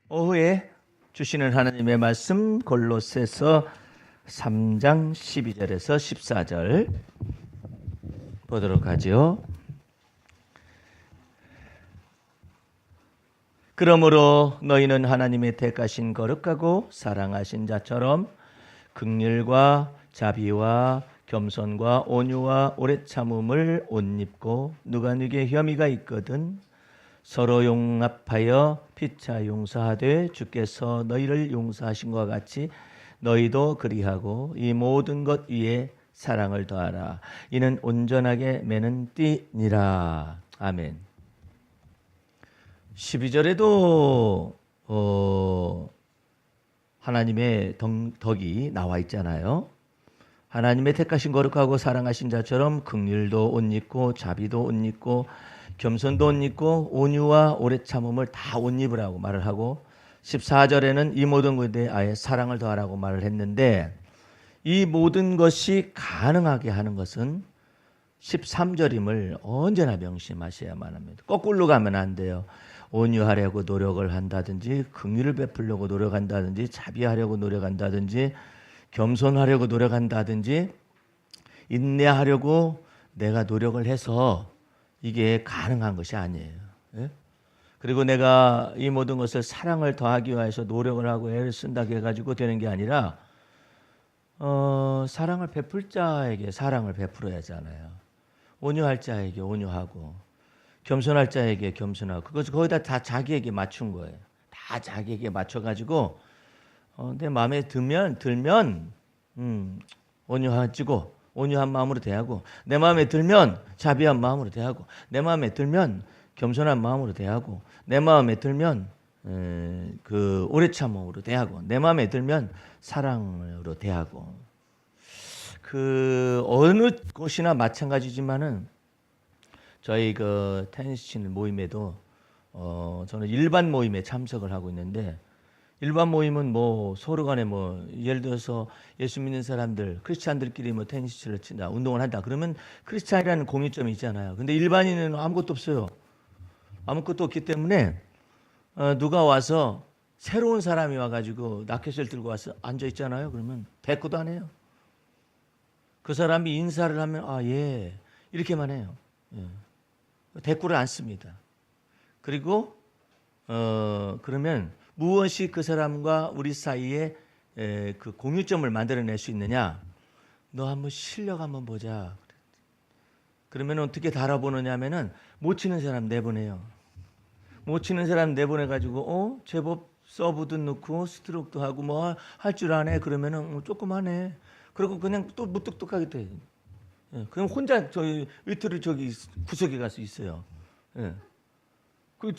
오후에 주시는 하나님의 말씀 골로새서 3장 12절에서 14절 보도록 하죠. 그러므로 너희는 하나님의 택하신 거룩하고 사랑하신 자처럼 긍휼과 자비와 겸손과 온유와 오래 참음을 옷 입고 누가 네게 혐의가 있거든 서로 용납하여 피차 용서하되 주께서 너희를 용서하신 것 같이 너희도 그리하고 이 모든 것 위에 사랑을 더하라. 이는 온전하게 매는 띠니라. 아멘. 12절에도 하나님의 덕이 나와 있잖아요. 하나님의 택하신 거룩하고 사랑하신 자처럼 긍휼도 옷 입고 자비도 옷 입고 겸손도 옷 입고 온유와 오래 참음을 다 옷 입으라고 말을 하고 14절에는 이 모든 것에 아예 사랑을 더하라고 말을 했는데 이 모든 것이 가능하게 하는 것은 13절임을 언제나 명심하셔야만 합니다. 거꾸로 가면 안 돼요. 온유하려고 노력을 한다든지 긍휼을 베풀려고 노력한다든지 자비하려고 노력한다든지 겸손하려고 노력한다든지 인내하려고 내가 노력을 해서 이게 가능한 것이 아니에요. 예? 그리고 내가 이 모든 것을 사랑을 더하기 위해서 노력을 하고 애를 쓴다고 해가지고 되는 게 아니라 사랑을 베풀 자에게 사랑을 베풀어야 하잖아요. 온유할 자에게 온유하고 겸손할 자에게 겸손하고 그것을 거기다 다 자기에게 맞춘 거예요. 다 자기에게 맞춰가지고 내 마음에 들면 온유하지고 온유한 마음으로 대하고 내 마음에 들면 자비한 마음으로 대하고 내 마음에 들면 겸손한 마음으로 대하고 내 마음에 들면 그 오래 참음으로 대하고 내 마음에 들면 사랑으로 대하고 그 어느 곳이나 마찬가지지만은 저희 그 테니스 치는 모임에도 저는 일반 모임에 참석을 하고 있는데 일반 모임은 뭐 서로 간에 뭐 예를 들어서 예수 믿는 사람들 크리스찬들끼리 뭐 테니스를 친다 운동을 한다 그러면 크리스찬이라는 공통점이 있잖아요. 근데 일반인은 아무것도 없어요. 아무것도 없기 때문에 누가 와서 새로운 사람이 와가지고 라켓을 들고 와서 앉아 있잖아요. 그러면 대꾸도 안 해요. 그 사람이 인사를 하면 아 예 이렇게만 해요. 예. 대꾸를 안 씁니다. 그리고 그러면 무엇이 그 사람과 우리 사이에 그 공유점을 만들어낼 수 있느냐? 너 한번 실력 한번 보자. 그러면 어떻게 달아보느냐면은 못 치는 사람 내보내요. 못 치는 사람 내보내가지고 제법 서브도 넣고 스트로크도 하고 뭐 할 줄 아네. 그러면은 조금 하네. 그리고 그냥 또 무뚝뚝하게 돼. 예, 그럼 혼자 저희 위트를 저기 구석에 가서 있어요. 예. 그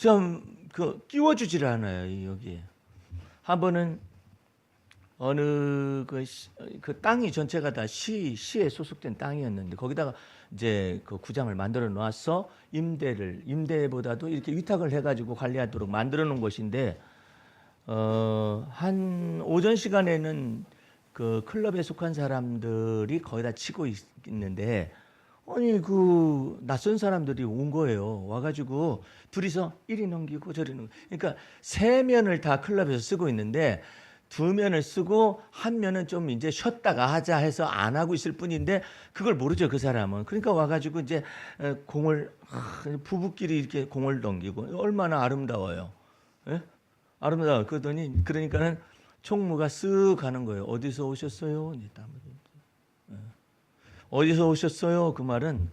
끼워주질 않아요 여기에. 한 번은 어느 그 땅이 전체가 다 시에 소속된 땅이었는데 거기다가 이제 그 구장을 만들어 놨어. 임대보다도 이렇게 위탁을 해가지고 관리하도록 만들어 놓은 곳인데 한 오전 시간에는 그 클럽에 속한 사람들이 거의 다 치고 있는데 아니 그 낯선 사람들이 온 거예요. 와가지고 둘이서 이리 넘기고 저리 넘기고 그러니까 세 면을 다 클럽에서 쓰고 있는데 두 면을 쓰고 한 면은 좀 이제 쉬었다가 하자 해서 안 하고 있을 뿐인데 그걸 모르죠 그 사람은. 그러니까 와가지고 이제 공을 부부끼리 이렇게 공을 넘기고 얼마나 아름다워요. 예? 아름다워. 그러니까는 총무가 쓱 가는 거예요. 어디서 오셨어요? 어디서 오셨어요? 그 말은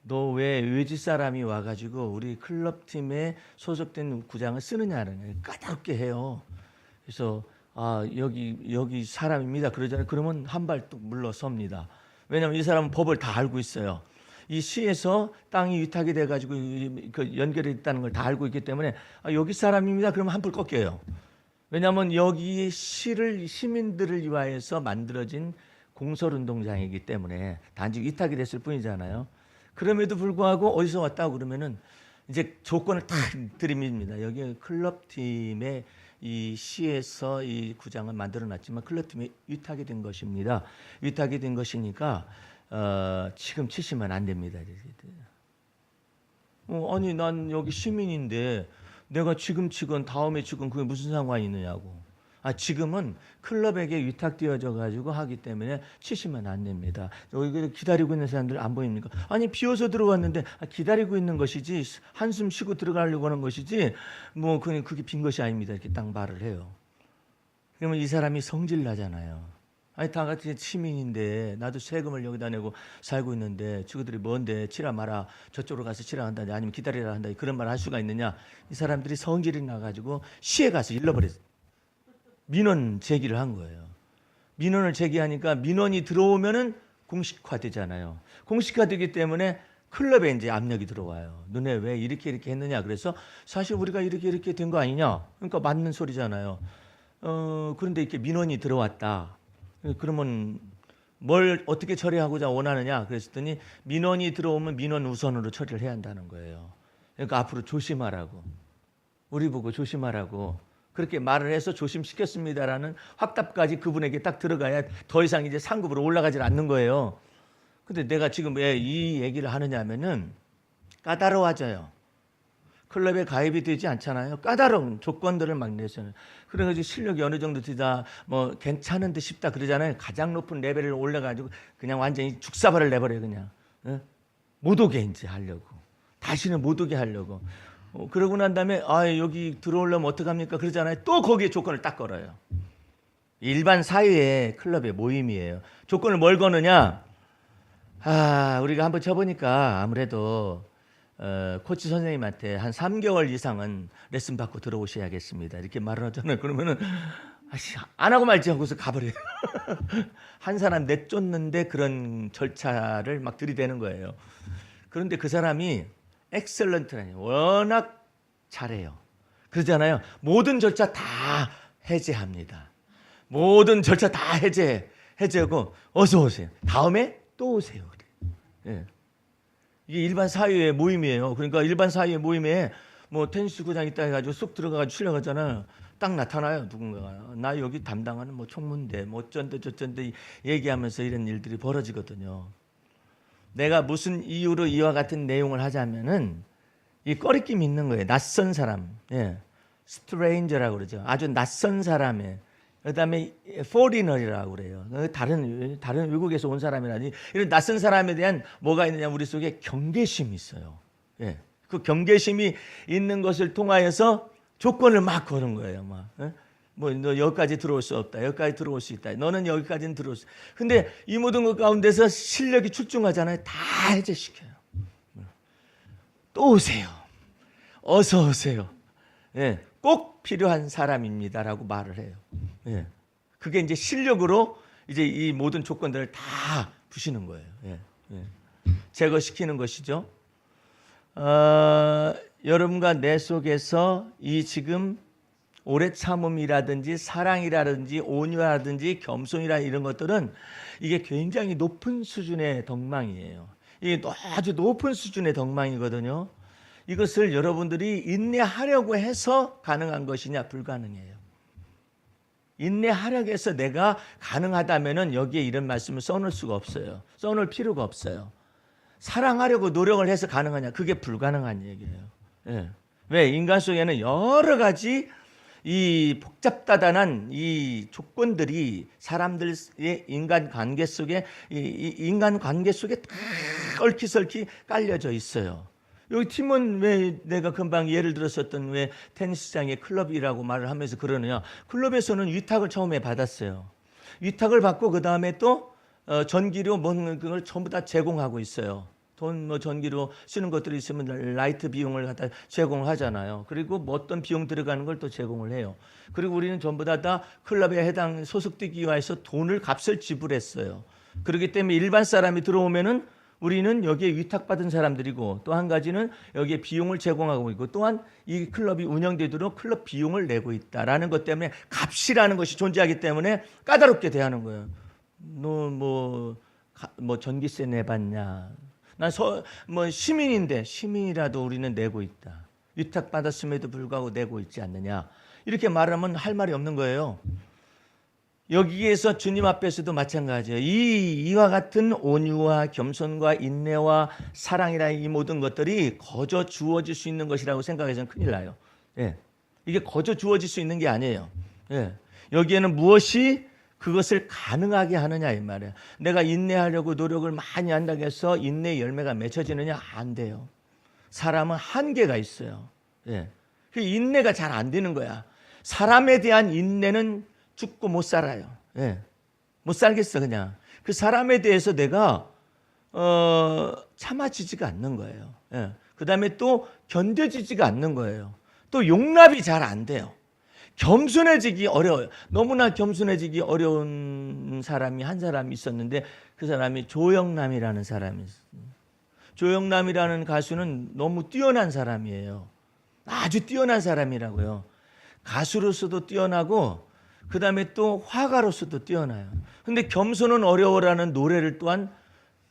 너 왜 외지 사람이 와가지고 우리 클럽 팀에 소속된 구장을 쓰느냐는 까다롭게 해요. 그래서 아 여기 사람입니다. 그러잖아요. 그러면 한 발 또 물러섭니다. 왜냐하면 이 사람은 법을 다 알고 있어요. 이 시에서 땅이 위탁이 돼가지고 그 연결이 있다는 걸 다 알고 있기 때문에 아, 여기 사람입니다. 그러면 한 발 꺾여요. 왜냐하면 여기 시민들을 위하여서 만들어진 공설운동장이기 때문에 단지 위탁이 됐을 뿐이잖아요. 그럼에도 불구하고 어디서 왔다고 그러면은 이제 조건을 다 들이밉니다. 여기 클럽팀의 이 시에서 이 구장을 만들어놨지만 클럽팀이 위탁이 된 것입니다. 위탁이 된 것이니까 지금 치시면 안 됩니다. 아니 난 여기 시민인데 내가 지금 치건 다음에 치건 그게 무슨 상관이 있느냐고. 지금은 클럽에게 위탁되어져 가지고 하기 때문에 치시면 안 됩니다. 여기 기다리고 있는 사람들 안 보입니까? 아니 비어서 들어왔는데 기다리고 있는 것이지 한숨 쉬고 들어가려고 하는 것이지 뭐 그게 빈 것이 아닙니다. 이렇게 딱 말을 해요. 그러면 이 사람이 성질 나잖아요. 다 같이 시민인데 나도 세금을 여기다 내고 살고 있는데 저들이 뭔데 치라 마라 저쪽으로 가서 치라 한다니 아니면 기다리라 한다니 그런 말 할 수가 있느냐. 이 사람들이 성질이 나가지고 시에 가서 일러버렸어요. 민원 제기를 한 거예요. 민원을 제기하니까 민원이 들어오면은 공식화되잖아요. 공식화되기 때문에 클럽에 이제 압력이 들어와요. 너네 왜 이렇게 했느냐. 그래서 사실 우리가 이렇게 된 거 아니냐. 그러니까 맞는 소리잖아요. 그런데 이렇게 민원이 들어왔다. 그러면 뭘 어떻게 처리하고자 원하느냐. 그랬더니 민원이 들어오면 민원 우선으로 처리를 해야 한다는 거예요. 그러니까 앞으로 조심하라고. 우리 보고 조심하라고. 그렇게 말을 해서 조심시켰습니다라는 확답까지 그분에게 딱 들어가야 더 이상 이제 상급으로 올라가질 않는 거예요. 근데 내가 지금 왜 이 얘기를 하느냐 하면은 까다로워져요. 클럽에 가입이 되지 않잖아요. 까다로운 조건들을 막 내세요. 그래가지고 실력이 어느 정도 되다 뭐 괜찮은 듯 싶다 그러잖아요. 가장 높은 레벨을 올라가지고 그냥 완전히 죽사발을 내버려요. 그냥 못 오게 이제 하려고. 다시는 못 오게 하려고. 그러고 난 다음에 여기 들어오려면 어떡합니까? 그러잖아요. 또 거기에 조건을 딱 걸어요. 일반 사회의 클럽의 모임이에요. 조건을 뭘 거느냐? 우리가 한번 쳐보니까 아무래도 코치 선생님한테 한 3개월 이상은 레슨 받고 들어오셔야겠습니다. 이렇게 말을 하잖아요. 그러면은 안 하고 말지 하고서 가버려요. 한 사람 내쫓는데 그런 절차를 막 들이대는 거예요. 그런데 그 사람이 엑셀런트라니 워낙 잘해요. 그러잖아요. 모든 절차 다 해제합니다. 모든 절차 다 해제하고 어서 오세요. 다음에 또 오세요. 예. 이게 일반 사회의 모임이에요. 그러니까 일반 사회의 모임에 뭐 테니스 구장 있다 해가지고 쑥 들어가가지고 출려가잖아요. 딱 나타나요. 누군가가. 나 여기 담당하는 뭐 총무인데 뭐 어쩐데 저쩐데 얘기하면서 이런 일들이 벌어지거든요. 내가 무슨 이유로 이와 같은 내용을 하자면은 이 꺼리낌이 있는 거예요. 낯선 사람, 스트레인저라고 그러죠. 아주 낯선 사람에 그다음에 foreigner이라고 그래요. 다른 외국에서 온 사람이라니 이런 낯선 사람에 대한 뭐가 있느냐 우리 속에 경계심이 있어요. 그 경계심이 있는 것을 통하여서 조건을 막 거는 거예요. 너 여기까지 들어올 수 없다. 여기까지 들어올 수 있다. 너는 여기까지는 들어올 수. 근데 이 모든 것 가운데서 실력이 출중하잖아요. 다 해제시켜요. 또 오세요. 어서 오세요. 꼭 필요한 사람입니다라고 말을 해요. 그게 이제 실력으로 이제 이 모든 조건들을 다 부시는 거예요. 제거시키는 것이죠. 여러분과 내 속에서 이 지금 오래 참음이라든지 사랑이라든지 온유라든지 겸손이라 이런 것들은 이게 굉장히 높은 수준의 덕망이에요. 이게 아주 높은 수준의 덕망이거든요. 이것을 여러분들이 인내하려고 해서 가능한 것이냐? 불가능해요. 인내하려고 해서 내가 가능하다면은 여기에 이런 말씀을 써놓을 수가 없어요. 써놓을 필요가 없어요. 사랑하려고 노력을 해서 가능하냐? 그게 불가능한 얘기예요. 왜? 인간 속에는 여러 가지 이 복잡다단한 이 조건들이 사람들의 인간 관계 속에 다 얽히설키 깔려져 있어요. 여기 팀은 왜 내가 금방 예를 들었었던 왜 테니스장의 클럽이라고 말을 하면서 그러느냐. 클럽에서는 위탁을 처음에 받았어요. 위탁을 받고 그 다음에 또 전기료 먹는 걸 전부 다 제공하고 있어요. 돈 전기로 쓰는 것들이 있으면 라이트 비용을 갖다 제공을 하잖아요. 그리고 뭐 어떤 비용 들어가는 걸 또 제공을 해요. 그리고 우리는 전부 다 클럽에 해당 소속되기 위해서 값을 지불했어요. 그렇기 때문에 일반 사람이 들어오면은 우리는 여기에 위탁받은 사람들이고 또 한 가지는 여기에 비용을 제공하고 있고 또한 이 클럽이 운영되도록 클럽 비용을 내고 있다라는 것 때문에 값이라는 것이 존재하기 때문에 까다롭게 대하는 거예요. 너 뭐 전기세 내봤냐? 난 시민인데 시민이라도 우리는 내고 있다. 위탁받았음에도 불구하고 내고 있지 않느냐. 이렇게 말하면 할 말이 없는 거예요. 여기에서 주님 앞에서도 마찬가지예요. 이와 같은 온유와 겸손과 인내와 사랑이라 이 모든 것들이 거저 주어질 수 있는 것이라고 생각해서는 큰일 나요. 예. 이게 거저 주어질 수 있는 게 아니에요. 예. 여기에는 무엇이 그것을 가능하게 하느냐 이 말이에요. 내가 인내하려고 노력을 많이 한다고 해서 인내의 열매가 맺혀지느냐? 안 돼요. 사람은 한계가 있어요. 예. 그 인내가 잘 안 되는 거야. 사람에 대한 인내는 죽고 못 살아요. 예. 못 살겠어 그냥. 그 사람에 대해서 내가 참아지지가 않는 거예요. 예. 그 다음에 또 견뎌지지가 않는 거예요. 또 용납이 잘 안 돼요. 겸손해지기 어려워요. 너무나 겸손해지기 어려운 사람이 한 사람이 있었는데 그 사람이 조영남이라는 사람이 있어요. 조영남이라는 가수는 너무 뛰어난 사람이에요. 아주 뛰어난 사람이라고요. 가수로서도 뛰어나고 그 다음에 또 화가로서도 뛰어나요. 근데 겸손은 어려워라는 노래를 또한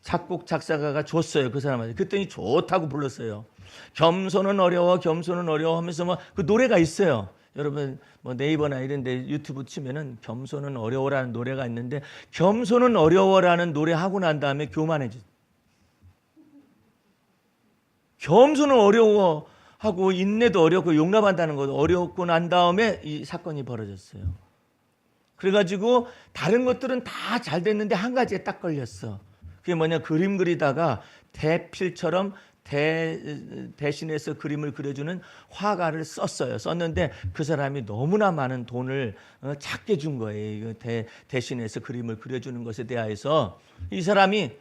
작곡 작사가가 줬어요. 그 사람한테. 그랬더니 좋다고 불렀어요. 겸손은 어려워 겸손은 어려워 하면서 뭐 그 노래가 있어요. 여러분 뭐 네이버나 이런 데 유튜브 치면은 겸손은 어려워라는 노래가 있는데 겸손은 어려워라는 노래 하고 난 다음에 교만해져. 겸손은 어려워하고 인내도 어렵고 용납한다는 것도 어렵고 난 다음에 이 사건이 벌어졌어요. 그래가지고 다른 것들은 다 잘 됐는데 한 가지에 딱 걸렸어. 그게 뭐냐, 그림 그리다가 대필처럼 대신해서 그림을 그려주는 화가를 썼어요. 썼는데 그 사람이 너무나 많은 돈을 작게 준 거예요. 대신해서 그림을 그려주는 것에 대하여서 이 사람이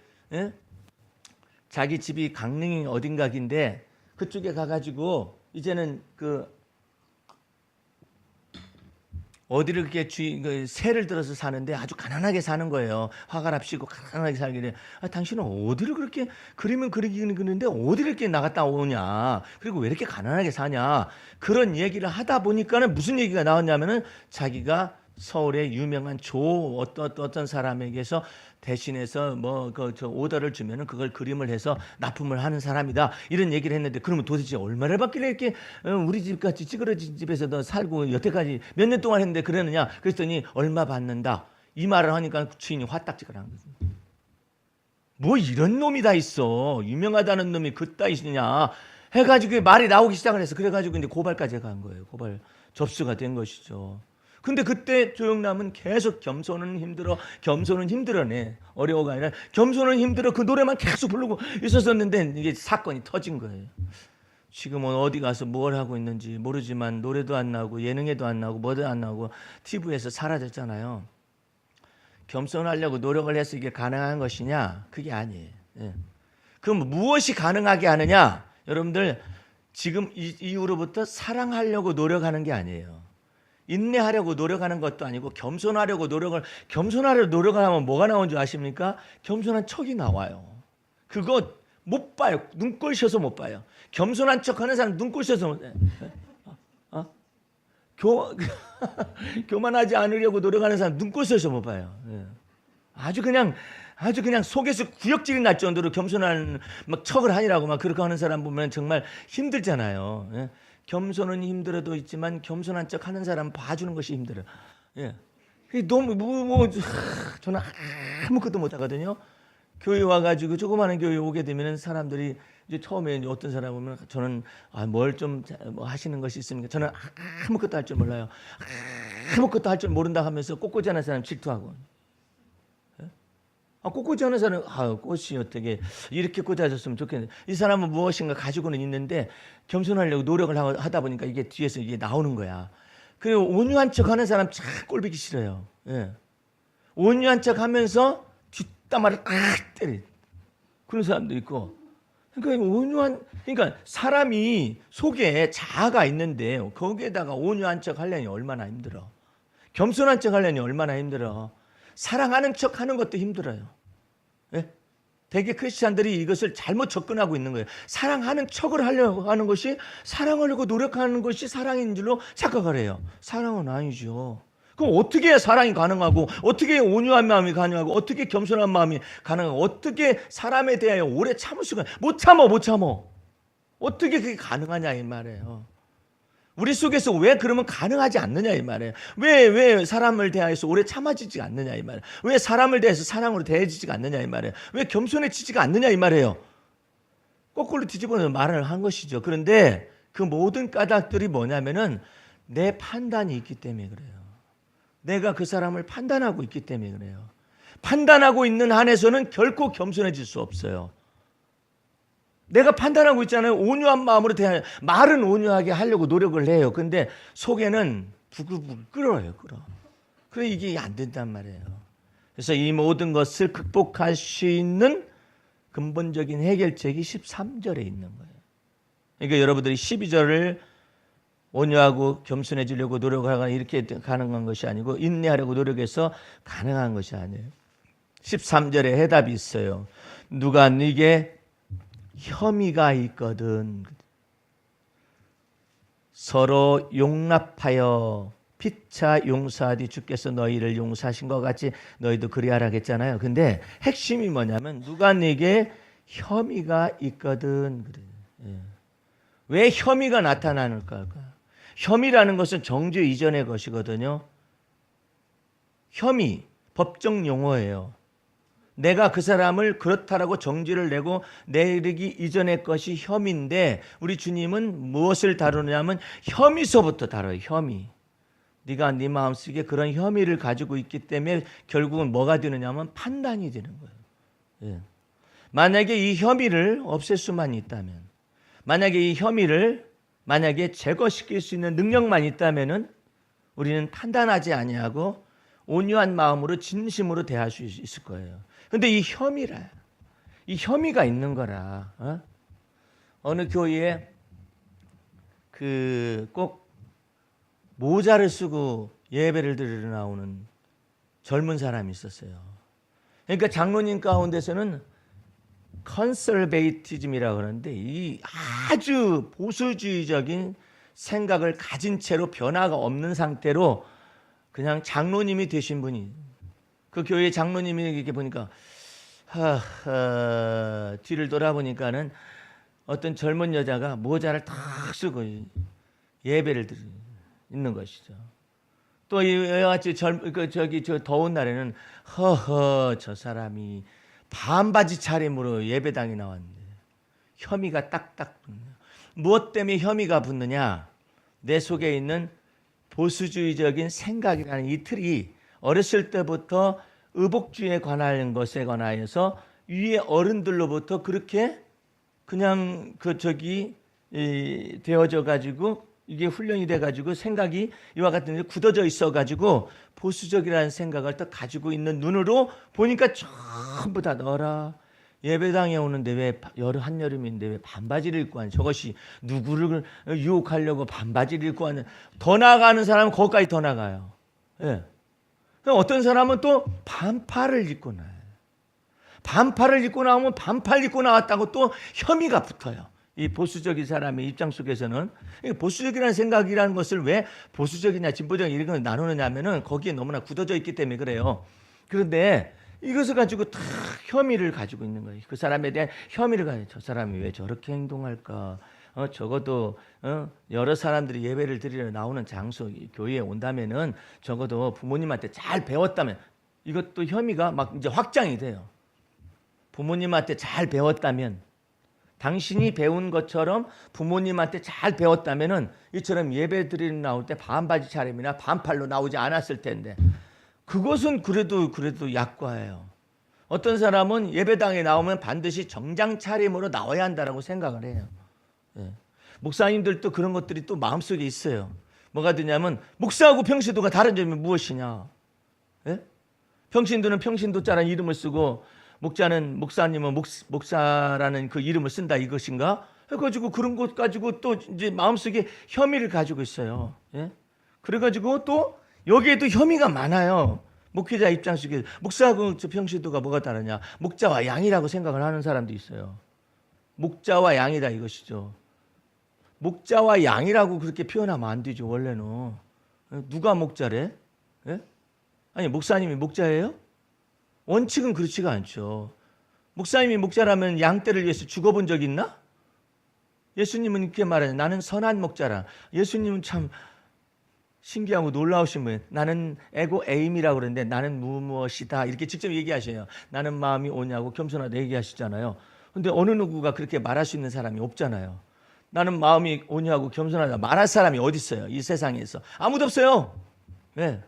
자기 집이 강릉 어딘가인데 그쪽에 가가지고 이제는 그 어디를 그렇게 세를 들어서 사는데 아주 가난하게 사는 거예요. 화가랍시고 가난하게 살길래 당신은 어디를 그렇게 그림을 그리기는 그리는데 어디를 이렇게 나갔다 오냐, 그리고 왜 이렇게 가난하게 사냐, 그런 얘기를 하다 보니까는 무슨 얘기가 나왔냐면은 자기가 서울의 유명한 어떤 사람에게서 대신해서 뭐 저 오더를 주면은 그걸 그림을 해서 납품을 하는 사람이다, 이런 얘기를 했는데 그러면 도대체 얼마를 받길래 이렇게 우리 집같이 찌그러진 집에서 너 살고 여태까지 몇 년 동안 했는데 그러느냐, 그랬더니 얼마 받는다 이 말을 하니까 주인이 화딱지가 난 거죠. 뭐 이런 놈이 다 있어, 유명하다는 놈이 그따위시냐 해가지고 말이 나오기 시작을 했어. 그래가지고 이제 고발까지 간 거예요. 고발 접수가 된 것이죠. 근데 그때 조영남은 계속 겸손은 힘들어, 겸손은 힘들어네. 어려워가 아니라 겸손은 힘들어. 그 노래만 계속 부르고 있었었는데 이게 사건이 터진 거예요. 지금은 어디 가서 뭘 하고 있는지 모르지만 노래도 안 나오고 예능에도 안 나오고 뭐도 안 나오고 TV에서 사라졌잖아요. 겸손하려고 노력을 해서 이게 가능한 것이냐? 그게 아니에요. 예. 그럼 무엇이 가능하게 하느냐? 여러분들 지금 이후로부터 사랑하려고 노력하는 게 아니에요. 인내하려고 노력하는 것도 아니고 겸손하려고 노력하면 뭐가 나온 줄 아십니까? 겸손한 척이 나와요. 그거 못 봐요. 눈꼴 셔서 못 봐요. 겸손한 척하는 사람 눈꼴 셔서 못 봐요. 교만하지 않으려고 노력하는 사람 눈꼴 셔서 못 봐요. 아주 그냥 속에서 구역질이 날 정도로 겸손한 막 척을 하니라고 막 그렇게 하는 사람 보면 정말 힘들잖아요. 겸손은 힘들어도 있지만 겸손한 척 하는 사람 봐주는 것이 힘들어요. 예. 너무 저는 아무것도 못 하거든요. 교회 와가지고 조그마한 교회 오게 되면 사람들이 이제 처음에 이제 어떤 사람 보면 저는 뭘 좀 뭐 하시는 것이 있습니까? 저는 아무것도 할 줄 몰라요. 아무것도 할 줄 모른다 하면서 꽃꽂이 하는 사람 질투하고. 꽃꽂이 하는 사람은 꽃이 어떻게 이렇게 꽂아졌으면 좋겠는데, 이 사람은 무엇인가 가지고는 있는데 겸손하려고 노력을 하다 보니까 이게 뒤에서 이게 나오는 거야. 그리고 온유한 척하는 사람 참 꼴보기 싫어요. 예. 온유한 척하면서 뒷담화를 때려. 그런 사람도 있고. 그러니까 사람이 속에 자아가 있는데 거기에다가 온유한 척 하려니 얼마나 힘들어. 겸손한 척 하려니 얼마나 힘들어. 사랑하는 척 하는 것도 힘들어요. 예? 대개 크리스찬들이 이것을 잘못 접근하고 있는 거예요. 사랑하는 척을 하려고 하는 것이, 사랑하려고 노력하는 것이 사랑인 줄로 착각을 해요. 사랑은 아니죠. 그럼 어떻게 해야 사랑이 가능하고, 어떻게 온유한 마음이 가능하고, 어떻게 겸손한 마음이 가능하고, 어떻게 사람에 대하여 오래 참을 수가, 못 참어. 어떻게 그게 가능하냐 이 말이에요. 우리 속에서 왜 그러면 가능하지 않느냐 이 말이에요. 왜 사람을 대하여서 오래 참아지지 않느냐 이 말이에요. 왜 사람을 대해서 사랑으로 대해지지가 않느냐 이 말이에요. 왜 겸손해지지가 않느냐 이 말이에요. 거꾸로 뒤집어서 말을 한 것이죠. 그런데 그 모든 까닭들이 뭐냐면은 내 판단이 있기 때문에 그래요. 내가 그 사람을 판단하고 있기 때문에 그래요. 판단하고 있는 한에서는 결코 겸손해질 수 없어요. 내가 판단하고 있잖아요. 온유한 마음으로 대하여 말은 온유하게 하려고 노력을 해요. 근데 속에는 부글부글 끓어요. 그래 이게 안 된단 말이에요. 그래서 이 모든 것을 극복할 수 있는 근본적인 해결책이 13절에 있는 거예요. 그러니까 여러분들이 12절을 온유하고 겸손해지려고 노력하거나 이렇게 가능한 것이 아니고 인내하려고 노력해서 가능한 것이 아니에요. 13절에 해답이 있어요. 누가 네게 혐의가 있거든 서로 용납하여 피차 용서하되 주께서 너희를 용서하신 것 같이 너희도 그리하라 했잖아요. 근데 핵심이 뭐냐면 누가 네게 혐의가 있거든 그래요. 예. 왜 혐의가 나타나는가? 혐의라는 것은 정죄 이전의 것이거든요. 혐의, 법정 용어예요. 내가 그 사람을 그렇다라고 정죄를 내고 내리기 이전의 것이 혐의인데 우리 주님은 무엇을 다루냐면 혐의서부터 다뤄요. 혐의. 네가 네 마음속에 그런 혐의를 가지고 있기 때문에 결국은 뭐가 되느냐면 판단이 되는 거예요. 예. 만약에 이 혐의를 없앨 수만 있다면, 만약에 이 혐의를 제거시킬 수 있는 능력만 있다면은 우리는 판단하지 아니하고 온유한 마음으로 진심으로 대할 수 있을 거예요. 근데 이 혐의가 있는 거라. 어느 교회에 꼭 모자를 쓰고 예배를 드리러 나오는 젊은 사람이 있었어요. 그러니까 장로님 가운데서는 컨설베이티즘이라고 그러는데 이 아주 보수주의적인 생각을 가진 채로 변화가 없는 상태로 그냥 장로님이 되신 분이 그 교회 장로님이 이렇게 보니까 뒤를 돌아보니까는 어떤 젊은 여자가 모자를 탁 쓰고 예배를 있는 것이죠. 또 이같이 저 더운 날에는 저 사람이 반바지 차림으로 예배당에 나왔는데 혐의가 딱딱 붙네요. 무엇 때문에 혐의가 붙느냐? 내 속에 있는 보수주의적인 생각이라는 이 틀이 어렸을 때부터 의복주의에 관한 것에 관하여서 위에 어른들로부터 그렇게 그냥 되어져 가지고 이게 훈련이 돼 가지고 생각이 이와 같은 데 굳어져 있어 가지고 보수적이라는 생각을 또 가지고 있는 눈으로 보니까 전부 다 너라 예배당에 오는데 왜 한여름인데 왜 반바지를 입고 하는 저것이 누구를 유혹하려고 반바지를 입고 하는 더 나아가는 사람은 거기까지 더 나가요. 예. 어떤 사람은 또 반팔을 입고 나와요. 반팔을 입고 나오면 반팔 입고 나왔다고 또 혐의가 붙어요. 이 보수적인 사람의 입장 속에서는 보수적이라는 생각이라는 것을 왜 보수적이냐 진보적이냐 이런 걸 나누느냐면은 거기에 너무나 굳어져 있기 때문에 그래요. 그런데 이것을 가지고 다 혐의를 가지고 있는 거예요. 그 사람에 대한 혐의를 가지고 저 사람이 왜 저렇게 행동할까? 적어도 여러 사람들이 예배를 드리러 나오는 장소 교회에 온다면은 적어도 부모님한테 잘 배웠다면 이것도 혐의가 막 이제 확장이 돼요. 부모님한테 잘 배웠다면 당신이 배운 것처럼 부모님한테 잘 배웠다면은 이처럼 예배 드리러 나올 때 반바지 차림이나 반팔로 나오지 않았을 텐데 그것은 그래도 약과예요. 어떤 사람은 예배당에 나오면 반드시 정장 차림으로 나와야 한다라고 생각을 해요. 예. 목사님들도 그런 것들이 또 마음속에 있어요. 뭐가 되냐면 목사하고 평신도가 다른 점이 무엇이냐? 예? 평신도는 평신도자라는 이름을 쓰고 목사님은 목사라는 그 이름을 쓴다 이것인가? 해가지고 그런 것 가지고 또 이제 마음속에 혐의를 가지고 있어요. 예? 그래가지고 또 여기에도 혐의가 많아요. 목회자 입장 속에 목사하고 평신도가 뭐가 다르냐? 목자와 양이라고 생각을 하는 사람도 있어요. 목자와 양이다 이것이죠. 목자와 양이라고 그렇게 표현하면 안 되죠. 원래는 누가 목자래? 예? 아니 목사님이 목자예요? 원칙은 그렇지가 않죠. 목사님이 목자라면 양떼를 위해서 죽어본 적 있나? 예수님은 이렇게 말하죠. 나는 선한 목자라. 예수님은 참 신기하고 놀라우신 분이에요. 나는 에고 에임이라고 그러는데 나는 무엇이다 이렇게 직접 얘기하셔요. 나는 마음이 오냐고 겸손하다 얘기하시잖아요. 근데 어느 누구가 그렇게 말할 수 있는 사람이 없잖아요. 나는 마음이 온유하고 겸손하다 말할 사람이 어디 있어요? 이 세상에서 아무도 없어요. 왜?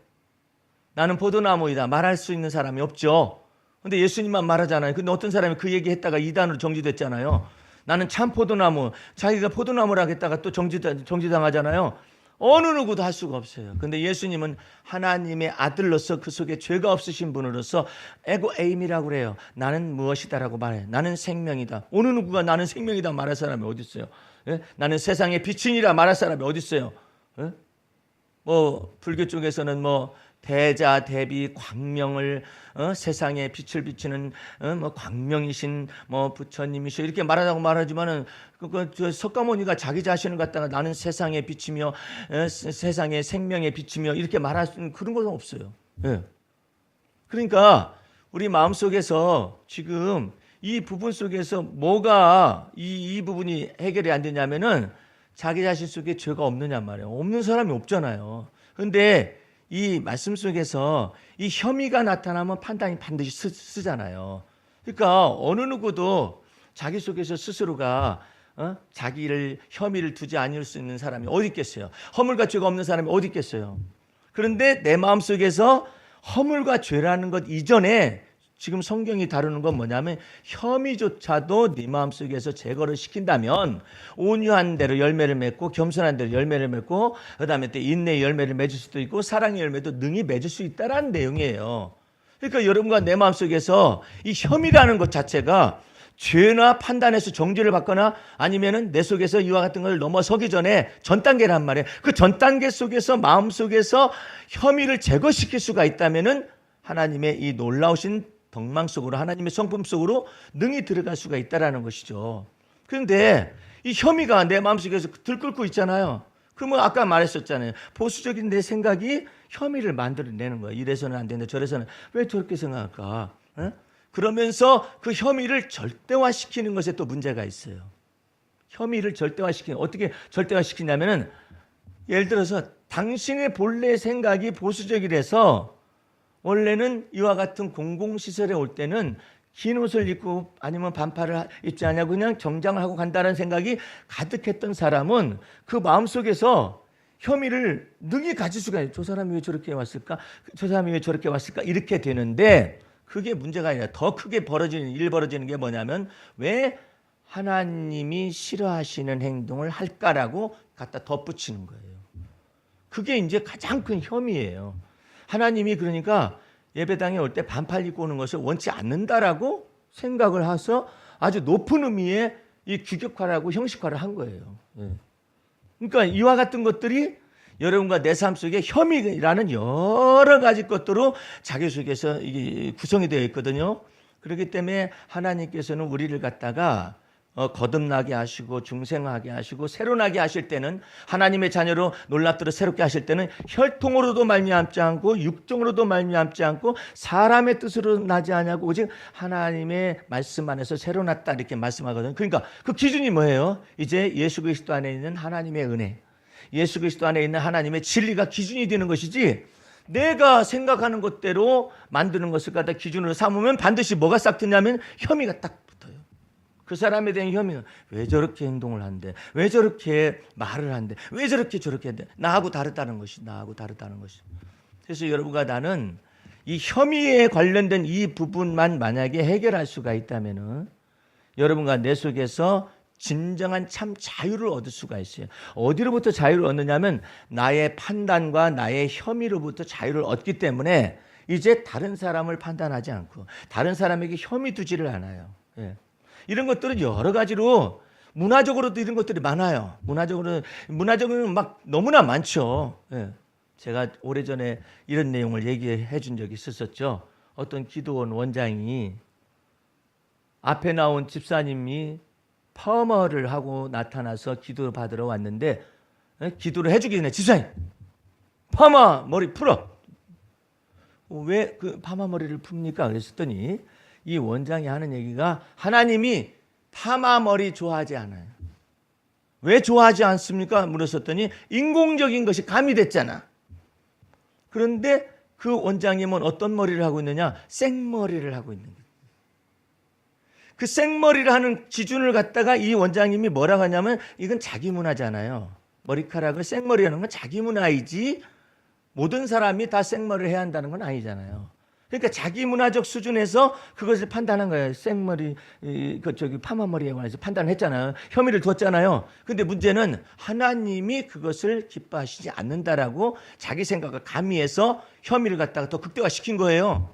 나는 포도나무이다 말할 수 있는 사람이 없죠. 근데 예수님만 말하잖아요. 근데 어떤 사람이 그 얘기했다가 이단으로 정지됐잖아요. 나는 참 포도나무, 자기가 포도나무라고 했다가 또 정지당하잖아요. 어느 누구도 할 수가 없어요. 근데 예수님은 하나님의 아들로서 그 속에 죄가 없으신 분으로서 에고 에임이라고 그래요. 나는 무엇이다라고 말해. 나는 생명이다. 어느 누구가 나는 생명이다 말할 사람이 어디 있어요? 예? 나는 세상의 빛이니라 말할 사람이 어디 있어요? 예? 뭐 불교 쪽에서는 뭐 대자 대비 광명을 세상에 빛을 비치는 뭐 광명이신 뭐 부처님이시오 이렇게 말하자고 말하지만은 그 석가모니가 자기 자신을 갖다가 나는 세상의 빛이며 세상의 생명의 빛이며 이렇게 말할 수 있는 그런 것은 없어요. 예. 그러니까 우리 마음 속에서 지금 이 부분 속에서 뭐가 이 부분이 해결이 안 되냐면은 자기 자신 속에 죄가 없느냐 말이에요. 없는 사람이 없잖아요. 그런데 이 말씀 속에서 이 혐의가 나타나면 판단이 반드시 쓰잖아요. 그러니까 어느 누구도 자기 속에서 스스로가 자기를 혐의를 두지 않을 수 있는 사람이 어디 있겠어요? 허물과 죄가 없는 사람이 어디 있겠어요? 그런데 내 마음 속에서 허물과 죄라는 것 이전에 지금 성경이 다루는 건 뭐냐면 혐의조차도 네 마음속에서 제거를 시킨다면 온유한 대로 열매를 맺고 겸손한 대로 열매를 맺고 그다음에 또 인내의 열매를 맺을 수도 있고 사랑의 열매도 능히 맺을 수 있다라는 내용이에요. 그러니까 여러분과 내 마음속에서 이 혐의라는 것 자체가 죄나 판단에서 정죄를 받거나 아니면은 내 속에서 이와 같은 걸 넘어서기 전에 전 단계란 말이에요. 그 전 단계 속에서 마음 속에서 혐의를 제거시킬 수가 있다면은 하나님의 이 놀라우신 덕망 속으로 하나님의 성품 속으로 능히 들어갈 수가 있다라는 것이죠. 그런데 이 혐의가 내 마음속에서 들끓고 있잖아요. 그러면 아까 말했었잖아요. 보수적인 내 생각이 혐의를 만들어내는 거예요. 이래서는 안 된다. 저래서는 왜 저렇게 생각할까? 그러면서 그 혐의를 절대화시키는 것에 또 문제가 있어요. 혐의를 절대화시키는 어떻게 절대화시키냐면은 예를 들어서 당신의 본래 생각이 보수적이라서 원래는 이와 같은 공공시설에 올 때는 긴 옷을 입고 아니면 반팔을 입지 않냐고 그냥 정장을 하고 간다는 생각이 가득했던 사람은 그 마음속에서 혐의를 능히 가질 수가 있어요. 저 사람이 왜 저렇게 왔을까? 저 사람이 왜 저렇게 왔을까? 이렇게 되는데 그게 문제가 아니라 더 크게 벌어지는 게 뭐냐면 왜 하나님이 싫어하시는 행동을 할까라고 갖다 덧붙이는 거예요. 그게 이제 가장 큰 혐의예요. 하나님이 그러니까 예배당에 올 때 반팔 입고 오는 것을 원치 않는다라고 생각을 해서 아주 높은 의미의 이 규격화라고 형식화를 한 거예요. 그러니까 이와 같은 것들이 여러분과 내 삶 속에 혐의라는 여러 가지 것들로 자기 속에서 이게 구성이 되어 있거든요. 그렇기 때문에 하나님께서는 우리를 갖다가 거듭나게 하시고 중생하게 하시고 새로나게 하실 때는 하나님의 자녀로 놀랍도록 새롭게 하실 때는 혈통으로도 말미암지 않고 육정으로도 말미암지 않고 사람의 뜻으로 나지 않냐고 오직 하나님의 말씀 안에서 새로났다 이렇게 말씀하거든요. 그러니까 그 기준이 뭐예요? 이제 예수 그리스도 안에 있는 하나님의 은혜, 예수 그리스도 안에 있는 하나님의 진리가 기준이 되는 것이지 내가 생각하는 것대로 만드는 것을 갖다 기준으로 삼으면 반드시 뭐가 싹 트냐면 혐의가 딱 붙어요. 그 사람에 대한 혐의는 왜 저렇게 행동을 한대? 왜 저렇게 말을 한대? 왜 저렇게 한대? 나하고 다르다는 것이. 그래서 여러분과 나는 이 혐의에 관련된 이 부분만 만약에 해결할 수가 있다면은 여러분과 내 속에서 진정한 참 자유를 얻을 수가 있어요. 어디로부터 자유를 얻느냐면 나의 판단과 나의 혐의로부터 자유를 얻기 때문에 이제 다른 사람을 판단하지 않고 다른 사람에게 혐의 두지를 않아요. 이런 것들은 여러 가지로 문화적으로도 이런 것들이 많아요. 문화적으로는 막 너무나 많죠. 제가 오래전에 이런 내용을 얘기해 준 적이 있었죠. 어떤 기도원 원장이 앞에 나온 집사님이 파마를 하고 나타나서 기도를 받으러 왔는데 기도를 해주기 전에 집사님 파마 머리 풀어. 왜 그 파마 머리를 풉니까? 그랬더니 이 원장이 하는 얘기가 하나님이 파마 머리 좋아하지 않아요. 왜 좋아하지 않습니까? 물었더니 인공적인 것이 가미됐잖아. 그런데 그 원장님은 어떤 머리를 하고 있느냐? 생머리를 하고 있는 거예요. 그 생머리를 하는 기준을 갖다가 이 원장님이 뭐라고 하냐면 이건 자기 문화잖아요. 머리카락을 생머리 하는 건 자기 문화이지 모든 사람이 다 생머리를 해야 한다는 건 아니잖아요. 그러니까 자기 문화적 수준에서 그것을 판단한 거예요. 생머리, 파마머리에 관해서 판단을 했잖아요. 혐의를 뒀잖아요. 근데 문제는 하나님이 그것을 기뻐하시지 않는다라고 자기 생각을 가미해서 혐의를 갖다가 더 극대화시킨 거예요.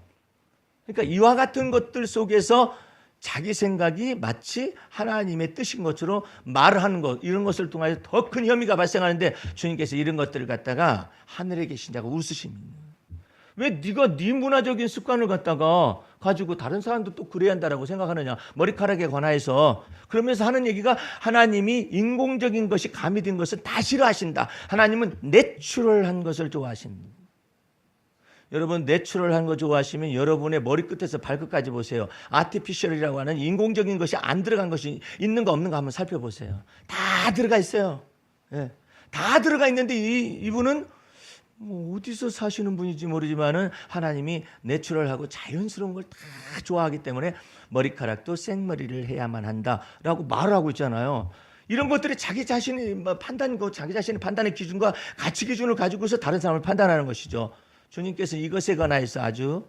그러니까 이와 같은 것들 속에서 자기 생각이 마치 하나님의 뜻인 것으로 말을 하는 것, 이런 것을 통하여 더 큰 혐의가 발생하는데 주님께서 이런 것들을 갖다가 하늘에 계신 자가 웃으십니다. 왜 네가 네 문화적인 습관을 갖다가 가지고 다른 사람도 또 그래야 한다라고 생각하느냐. 머리카락에 관하여서. 그러면서 하는 얘기가 하나님이 인공적인 것이 가미된 것을 다 싫어하신다. 하나님은 내추럴한 것을 좋아하신다. 여러분 내추럴한 거 좋아하시면 여러분의 머리끝에서 발끝까지 보세요. 아티피셜이라고 하는 인공적인 것이 안 들어간 것이 있는 거 없는 거 한번 살펴보세요. 다 들어가 있어요. 예. 다 들어가 있는데 이분은 뭐 어디서 사시는 분인지 모르지만은 하나님이 내추럴하고 자연스러운 걸 다 좋아하기 때문에 머리카락도 생머리를 해야만 한다라고 말을 하고 있잖아요. 이런 것들이 자기 자신의 자기 자신의 판단의 기준과 가치 기준을 가지고서 다른 사람을 판단하는 것이죠. 주님께서 이것에 관하여서 아주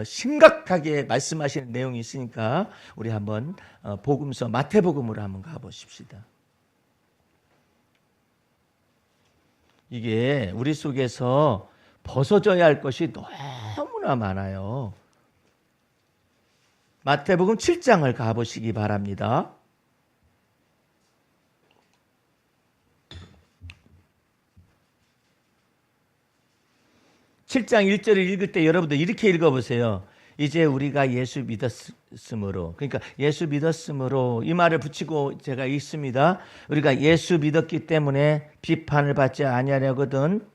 심각하게 말씀하시는 내용이 있으니까 우리 한번 복음서 마태복음으로 한번 가보십시다. 이게 우리 속에서 벗어져야 할 것이 너무나 많아요. 마태복음 7장을 가보시기 바랍니다. 7장 1절을 읽을 때 여러분들 이렇게 읽어보세요. 이제 우리가 예수 믿었으므로, 그러니까 예수 믿었으므로 이 말을 붙이고 제가 읽습니다. 우리가 예수 믿었기 때문에 비판을 받지 아니하려거든.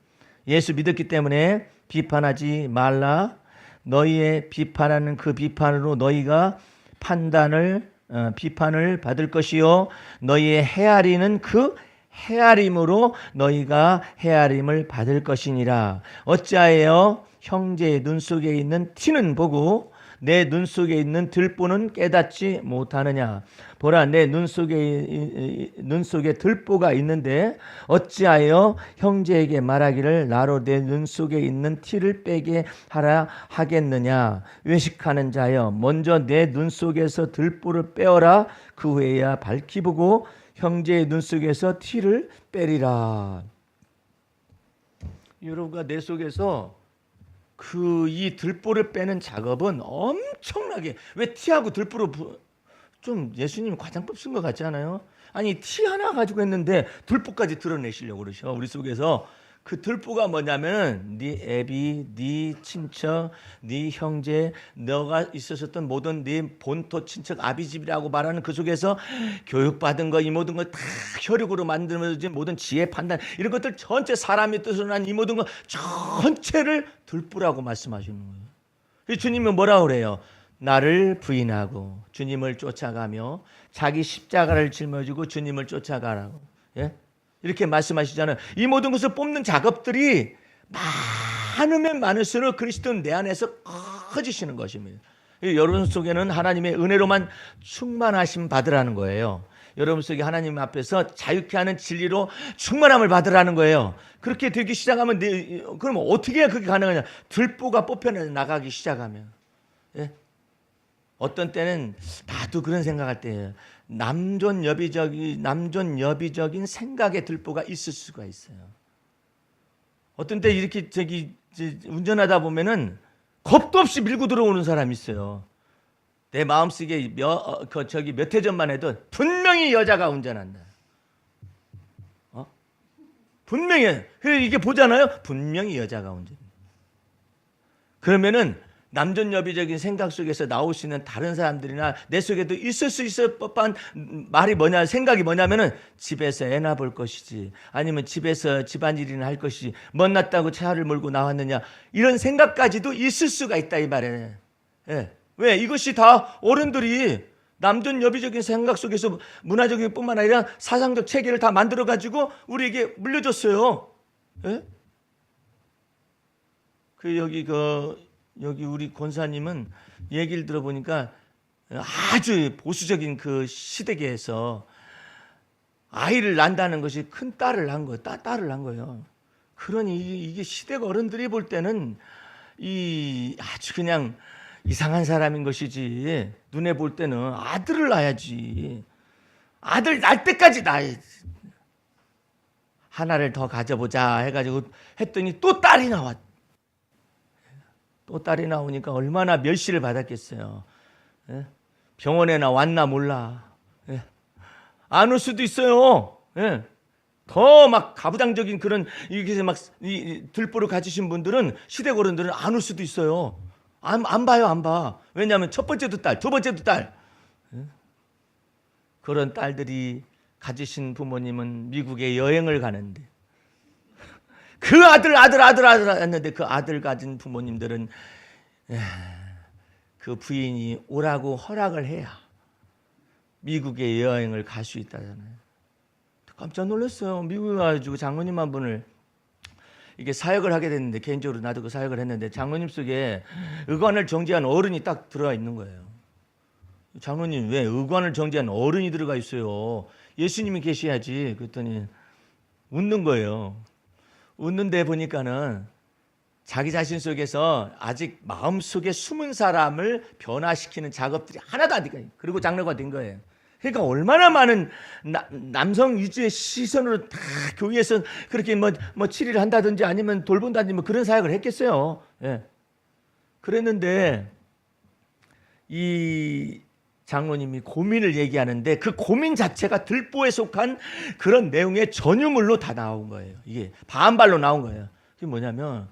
예수 믿었기 때문에 비판하지 말라. 너희의 비판하는 그 비판으로 너희가 비판을 받을 것이요 너희의 헤아리는 그 헤아림으로 너희가 헤아림을 받을 것이니라. 어찌하여 형제의 눈 속에 있는 티는 보고 내 눈 속에 있는 들보는 깨닫지 못하느냐. 보라, 내 눈 속에 들보가 있는데 어찌하여 형제에게 말하기를 나로 내 눈 속에 있는 티를 빼게 하라 하겠느냐. 외식하는 자여, 먼저 내 눈 속에서 들보를 빼어라. 그 후에야 밝히 보고 형제의 눈 속에서 티를 빼리라. 여러분과 내 속에서 이 들보를 빼는 작업은 엄청나게, 왜 티하고 들보로 좀 예수님이 과장법 쓴 것 같지 않아요? 아니 티 하나 가지고 했는데 들보까지 드러내시려고 그러셔. 우리 속에서 그 들보가 뭐냐면 네 애비, 네 친척, 네 형제, 너가 있었던 모든 네 본토 친척 아비집이라고 말하는 그 속에서 교육받은 거 이 모든 걸 다 혈육으로 만들어진 모든 지혜 판단 이런 것들 전체 사람의 뜻으로 난 이 모든 거 전체를 들보라고 말씀하시는 거예요. 주님은 뭐라고 그래요? 나를 부인하고 주님을 쫓아가며 자기 십자가를 짊어지고 주님을 쫓아가라고. 예? 이렇게 말씀하시잖아요. 이 모든 것을 뽑는 작업들이 많으면 많을수록 그리스도는 내 안에서 커지시는 것입니다. 여러분 속에는 하나님의 은혜로만 충만하심 받으라는 거예요. 여러분 속에 하나님 앞에서 자유케 하는 진리로 충만함을 받으라는 거예요. 그렇게 되기 시작하면 그럼 어떻게 해야 그게 가능하냐? 들보가 뽑혀나가기 시작하면. 예? 어떤 때는 나도 그런 생각할 때예요. 남존여비적인 생각의 들보가 있을 수가 있어요. 어떤 때 이렇게 운전하다 보면은 겁도 없이 밀고 들어오는 사람이 있어요. 내 마음속에 몇 해 전만 해도 분명히 여자가 운전한다. 분명히 이게 보잖아요. 분명히 여자가 운전한다. 그러면은 남존여비적인 생각 속에서 나올 수 있는 다른 사람들이나 내 속에도 있을 수 있을 법한 생각이 뭐냐면은 집에서 애나 볼 것이지, 아니면 집에서 집안일이나 할 것이지, 못났다고 차를 몰고 나왔느냐, 이런 생각까지도 있을 수가 있다 이 말이에요. 예. 왜? 이것이 다 어른들이 남존여비적인 생각 속에서 문화적인 뿐만 아니라 사상적 체계를 다 만들어 가지고 우리에게 물려줬어요. 예? 여기 우리 권사님은 얘기를 들어보니까 아주 보수적인 그 시대계에서 아이를 낳는다는 것이 큰 딸을 낳은 거예요. 딸을 낳은 거예요. 그러니 이게 시댁 어른들이 볼 때는 이 아주 그냥 이상한 사람인 것이지, 눈에 볼 때는 아들을 낳아야지. 아들 낳을 때까지 낳아야지. 하나를 더 가져보자 해가지고 했더니 또 딸이 나왔. 또 딸이 나오니까 얼마나 멸시를 받았겠어요. 예? 병원에나 왔나 몰라. 예? 안 올 수도 있어요. 예? 더 막 가부장적인 그런 이렇게 막 들보를 가지신 분들은, 시댁 어른들은 안 올 수도 있어요. 안 봐요, 안 봐. 왜냐하면 첫 번째도 딸, 두 번째도 딸. 예? 그런 딸들이 가지신 부모님은 미국에 여행을 가는데 그 아들 했는데, 그 아들 가진 부모님들은 그 부인이 오라고 허락을 해야 미국에 여행을 갈 수 있다잖아요. 깜짝 놀랐어요. 미국에 가가지고 장로님 한 분을 이게 사역을 하게 됐는데, 개인적으로 나도 그 사역을 했는데, 장로님 속에 의관을 정지한 어른이 딱 들어가 있는 거예요. 장로님, 왜 의관을 정지한 어른이 들어가 있어요? 예수님이 계셔야지. 그랬더니 웃는 거예요. 웃는데 보니까는 자기 자신 속에서 아직 마음속에 숨은 사람을 변화시키는 작업들이 하나도 안 되니까, 그리고 장로가 된 거예요. 그러니까 얼마나 많은 남성 위주의 시선으로 다 교회에서 그렇게 뭐 치리를 한다든지 아니면 돌본다든지 뭐 그런 사역을 했겠어요. 예. 그랬는데 이 장로님이 고민을 얘기하는데, 그 고민 자체가 들보에 속한 그런 내용의 전유물로 다 나온 거예요. 이게 반발로 나온 거예요. 그게 뭐냐면,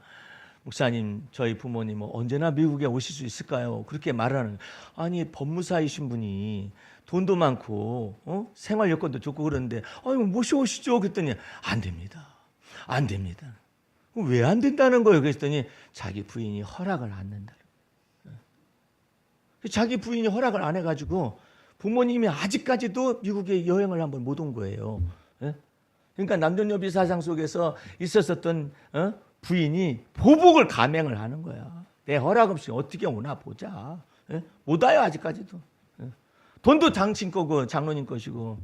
목사님, 저희 부모님은 언제나 미국에 오실 수 있을까요? 그렇게 말하는. 아니, 법무사이신 분이 돈도 많고 생활 여건도 좋고 그러는데 모셔오시죠. 그랬더니 안 됩니다. 안 됩니다. 왜 안 된다는 거예요? 그랬더니 자기 부인이 허락을 안 한다. 자기 부인이 허락을 안 해가지고 부모님이 아직까지도 미국에 여행을 한번 못 온 거예요. 그러니까 남존여비 사상 속에서 있었었던 부인이 보복을 감행을 하는 거야. 내 허락 없이 어떻게 오나 보자. 못 와요, 아직까지도. 돈도 당신 거고 장로님 것이고,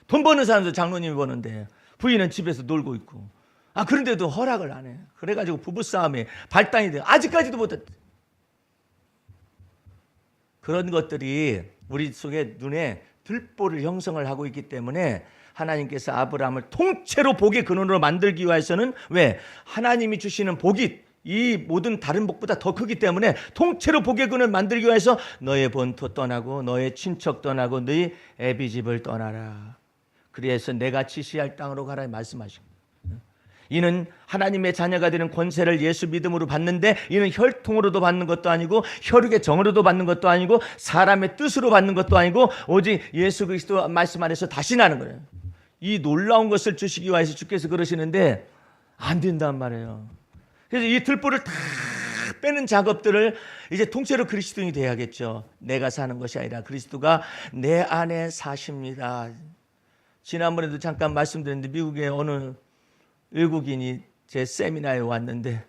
돈 버는 사람도 장로님이 버는데 부인은 집에서 놀고 있고, 그런데도 허락을 안 해. 그래가지고 부부싸움에 발단이 돼. 아직까지도 못했대. 그런 것들이 우리 속에 눈에 들보를 형성을 하고 있기 때문에, 하나님께서 아브라함을 통째로 복의 근원으로 만들기 위해서는, 왜? 하나님이 주시는 복이 이 모든 다른 복보다 더 크기 때문에 통째로 복의 근원을 만들기 위해서 너의 본토 떠나고 너의 친척 떠나고 너희 애비집을 떠나라. 그래서 내가 지시할 땅으로 가라 말씀하시고, 이는 하나님의 자녀가 되는 권세를 예수 믿음으로 받는데, 이는 혈통으로도 받는 것도 아니고 혈육의 정으로도 받는 것도 아니고 사람의 뜻으로 받는 것도 아니고 오직 예수 그리스도 말씀 안에서 다시 나는 거예요. 이 놀라운 것을 주시기 위해서 주께서 그러시는데 안 된단 말이에요. 그래서 이 들보를 다 빼는 작업들을 이제 통째로 그리스도인이 돼야겠죠. 내가 사는 것이 아니라 그리스도가 내 안에 사십니다. 지난번에도 잠깐 말씀드렸는데, 미국의 어느 외국인이 제 세미나에 왔는데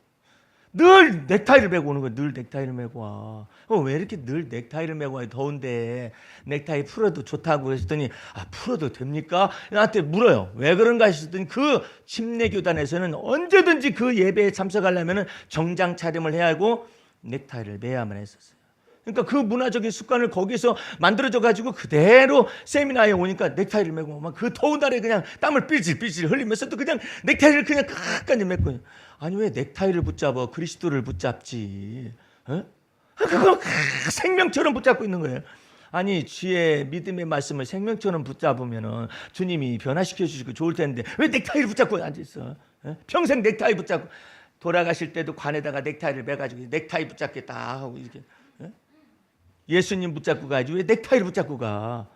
늘 넥타이를 메고 오는 거예요. 늘 넥타이를 메고 와. 왜 이렇게 늘 넥타이를 메고 와요? 더운데 넥타이 풀어도 좋다고 했더니 풀어도 됩니까? 나한테 물어요. 왜 그런가 했더니 그 침례교단에서는 언제든지 그 예배에 참석하려면 정장 차림을 해야 하고 넥타이를 매야만 했었어요. 그러니까 그 문화적인 습관을 거기서 만들어져 가지고 그대로 세미나에 오니까 넥타이를 메고 막 그 더운 날에 그냥 땀을 삐질삐질 흘리면서도 그냥 넥타이를 그냥 끝까지 메고. 아니, 왜 넥타이를 붙잡아 그리스도를 붙잡지? 그걸 생명처럼 붙잡고 있는 거예요. 아니, 주의 믿음의 말씀을 생명처럼 붙잡으면은 주님이 변화시켜 주시고 좋을 텐데 왜 넥타이를 붙잡고 앉아 있어? 평생 넥타이 붙잡고 돌아가실 때도 관에다가 넥타이를 매가지고 넥타이 붙잡겠다 하고 이렇게. 예수님 붙잡고 가야지 왜 넥타이를 붙잡고 가?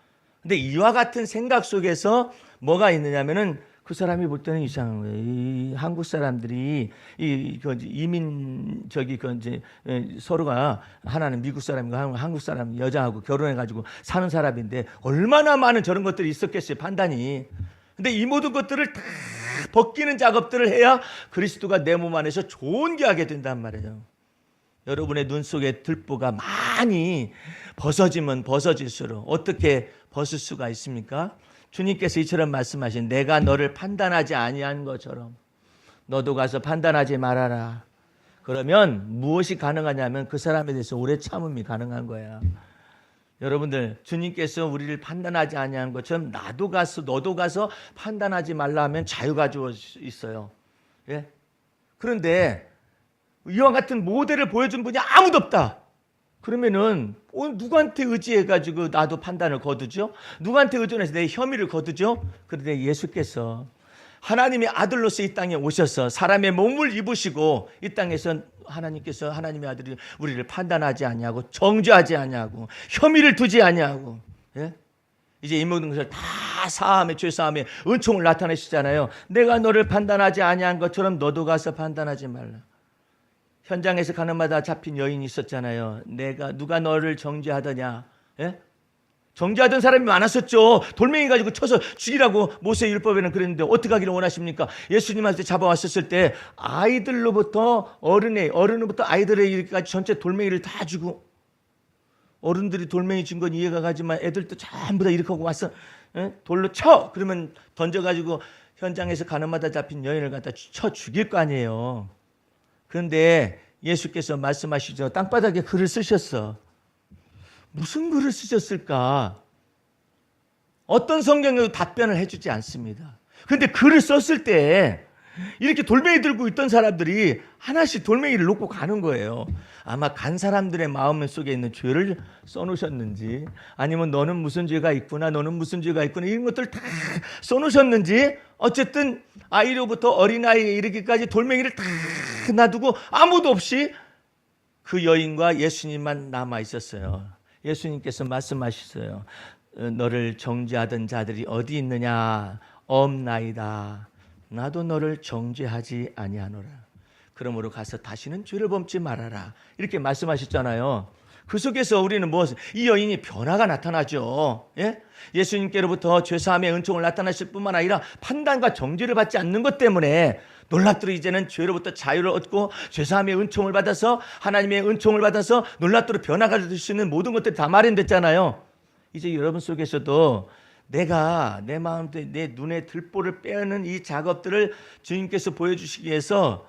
근데 이와 같은 생각 속에서 뭐가 있느냐면은 그 사람이 볼 때는 이상한 거예요. 이 한국 사람들이 이민 이제 서로가 하나는 미국 사람이고 한국 사람 여자하고 결혼해가지고 사는 사람인데 얼마나 많은 저런 것들이 있었겠어요, 판단이. 근데 이 모든 것들을 다 벗기는 작업들을 해야 그리스도가 내 몸 안에서 존귀하게 된단 말이에요. 여러분의 눈 속에 들보가 많이 벗어지면 벗어질수록 어떻게 벗을 수가 있습니까? 주님께서 이처럼 말씀하신 내가 너를 판단하지 아니한 것처럼 너도 가서 판단하지 말아라. 그러면 무엇이 가능하냐면 그 사람에 대해서 오래 참음이 가능한 거야. 여러분들, 주님께서 우리를 판단하지 아니한 것처럼 나도 가서 너도 가서 판단하지 말라 하면 자유가 주어 있어요. 예? 그런데 이와 같은 모델을 보여준 분이 아무도 없다. 그러면은 누구한테 의지해가지고 나도 판단을 거두죠? 누구한테 의존해서 내 혐의를 거두죠? 그런데 예수께서 하나님의 아들로서 이 땅에 오셔서 사람의 몸을 입으시고 이 땅에서 하나님께서 하나님의 아들이 우리를 판단하지 아니하고 정죄하지 아니하고 혐의를 두지 아니하고, 예? 이제 이 모든 것을 다 사함에 죄 사함에 은총을 나타내시잖아요. 내가 너를 판단하지 아니한 것처럼 너도 가서 판단하지 말라. 현장에서 가는 마다 잡힌 여인이 있었잖아요. 누가 너를 정죄하더냐? 예? 정죄하던 사람이 많았었죠. 돌멩이 가지고 쳐서 죽이라고 모세 율법에는 그랬는데 어떻게 하기를 원하십니까? 예수님한테 잡아왔었을 때 아이들로부터 어른으로부터 아이들에 이르기까지 전체 돌멩이를 다 주고, 어른들이 돌멩이 준 건 이해가 가지만 애들도 전부 다 이렇게 하고 왔어. 예? 돌로 쳐! 그러면 던져가지고 현장에서 가는 마다 잡힌 여인을 갖다 쳐 죽일 거 아니에요. 그런데 예수께서 말씀하시죠. 땅바닥에 글을 쓰셨어. 무슨 글을 쓰셨을까? 어떤 성경에도 답변을 해주지 않습니다. 그런데 글을 썼을 때 이렇게 돌멩이 들고 있던 사람들이 하나씩 돌멩이를 놓고 가는 거예요. 아마 간 사람들의 마음 속에 있는 죄를 써놓으셨는지, 아니면 너는 무슨 죄가 있구나, 너는 무슨 죄가 있구나, 이런 것들 다 써놓으셨는지, 어쨌든 아이로부터 어린아이에 이르기까지 돌멩이를 다 놔두고 아무도 없이 그 여인과 예수님만 남아 있었어요. 예수님께서 말씀하셨어요. 너를 정죄하던 자들이 어디 있느냐? 없나이다. 나도 너를 정죄하지 아니하노라. 그러므로 가서 다시는 죄를 범치 말아라. 이렇게 말씀하셨잖아요. 그 속에서 우리는 이 여인이 변화가 나타나죠. 예? 예수님께로부터 죄사함의 은총을 나타나실 뿐만 아니라 판단과 정죄를 받지 않는 것 때문에 놀랍도록 이제는 죄로부터 자유를 얻고 죄사함의 은총을 받아서 하나님의 은총을 받아서 놀랍도록 변화가 될 수 있는 모든 것들이 다 마련됐잖아요. 이제 여러분 속에서도 내가 내 마음에 내 눈에 들보를 빼는 이 작업들을 주님께서 보여주시기 위해서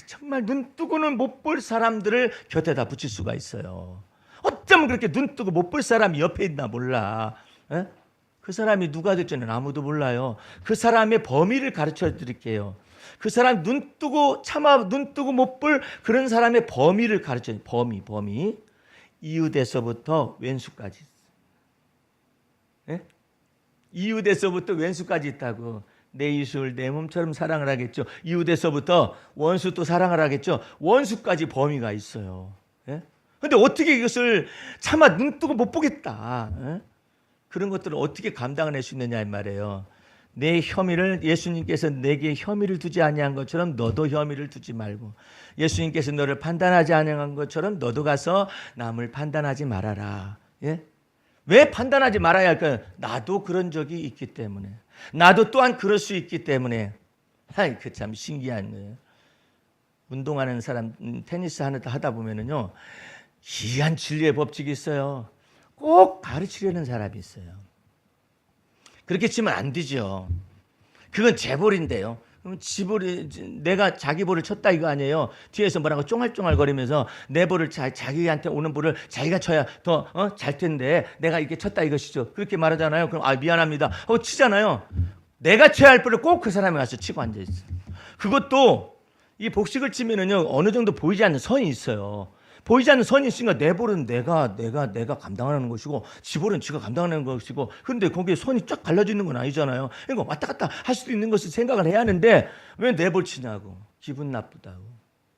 정말 눈 뜨고는 못 볼 사람들을 곁에다 붙일 수가 있어요. 어쩌면 그렇게 눈 뜨고 못 볼 사람이 옆에 있나 몰라. 에? 그 사람이 누가 될지는 아무도 몰라요. 그 사람의 범위를 가르쳐 드릴게요. 그 사람 눈 뜨고 못 볼 그런 사람의 범위를 가르쳐요. 범위. 이웃에서부터 왼수까지. 예? 이웃에서부터 왼수까지 있다고. 내 이웃을 내 몸처럼 사랑을 하겠죠. 이웃에서부터 원수 또 사랑을 하겠죠. 원수까지 범위가 있어요. 예? 근데 어떻게 이것을 차마 눈 뜨고 못 보겠다. 예? 그런 것들을 어떻게 감당을 할 수 있느냐 이 말이에요. 내 혐의를 예수님께서 내게 혐의를 두지 아니한 것처럼 너도 혐의를 두지 말고, 예수님께서 너를 판단하지 아니한 것처럼 너도 가서 남을 판단하지 말아라. 예? 왜 판단하지 말아야 할까요? 나도 그런 적이 있기 때문에, 나도 또한 그럴 수 있기 때문에. 아이, 그 참 신기한 거예요. 운동하는 사람, 테니스 하다 보면은요, 기이한 진리의 법칙이 있어요. 꼭 가르치려는 사람이 있어요. 그렇게 치면 안 되죠. 그건 제 볼인데요. 그럼 내가 자기 볼을 쳤다 이거 아니에요. 뒤에서 뭐라고 쫑알쫑알 거리면서 내 볼을 자기한테 오는 볼을 자기가 쳐야 더 잘 텐데 내가 이렇게 쳤다 이것이죠. 그렇게 말하잖아요. 그럼 미안합니다 하고 치잖아요. 내가 쳐야 할 볼을 꼭 그 사람이 와서 치고 앉아있어요. 그것도 이 복식을 치면은요, 어느 정도 보이지 않는 선이 있어요. 보이지 않는 선이 있으니까 내 볼은 내가 감당하는 것이고 지 볼은 지가 감당하는 것이고, 그런데 거기에 선이 쫙 갈라져 있는 건 아니잖아요. 그러니까 왔다 갔다 할 수도 있는 것을 생각을 해야 하는데 왜 내 볼 치냐고, 기분 나쁘다고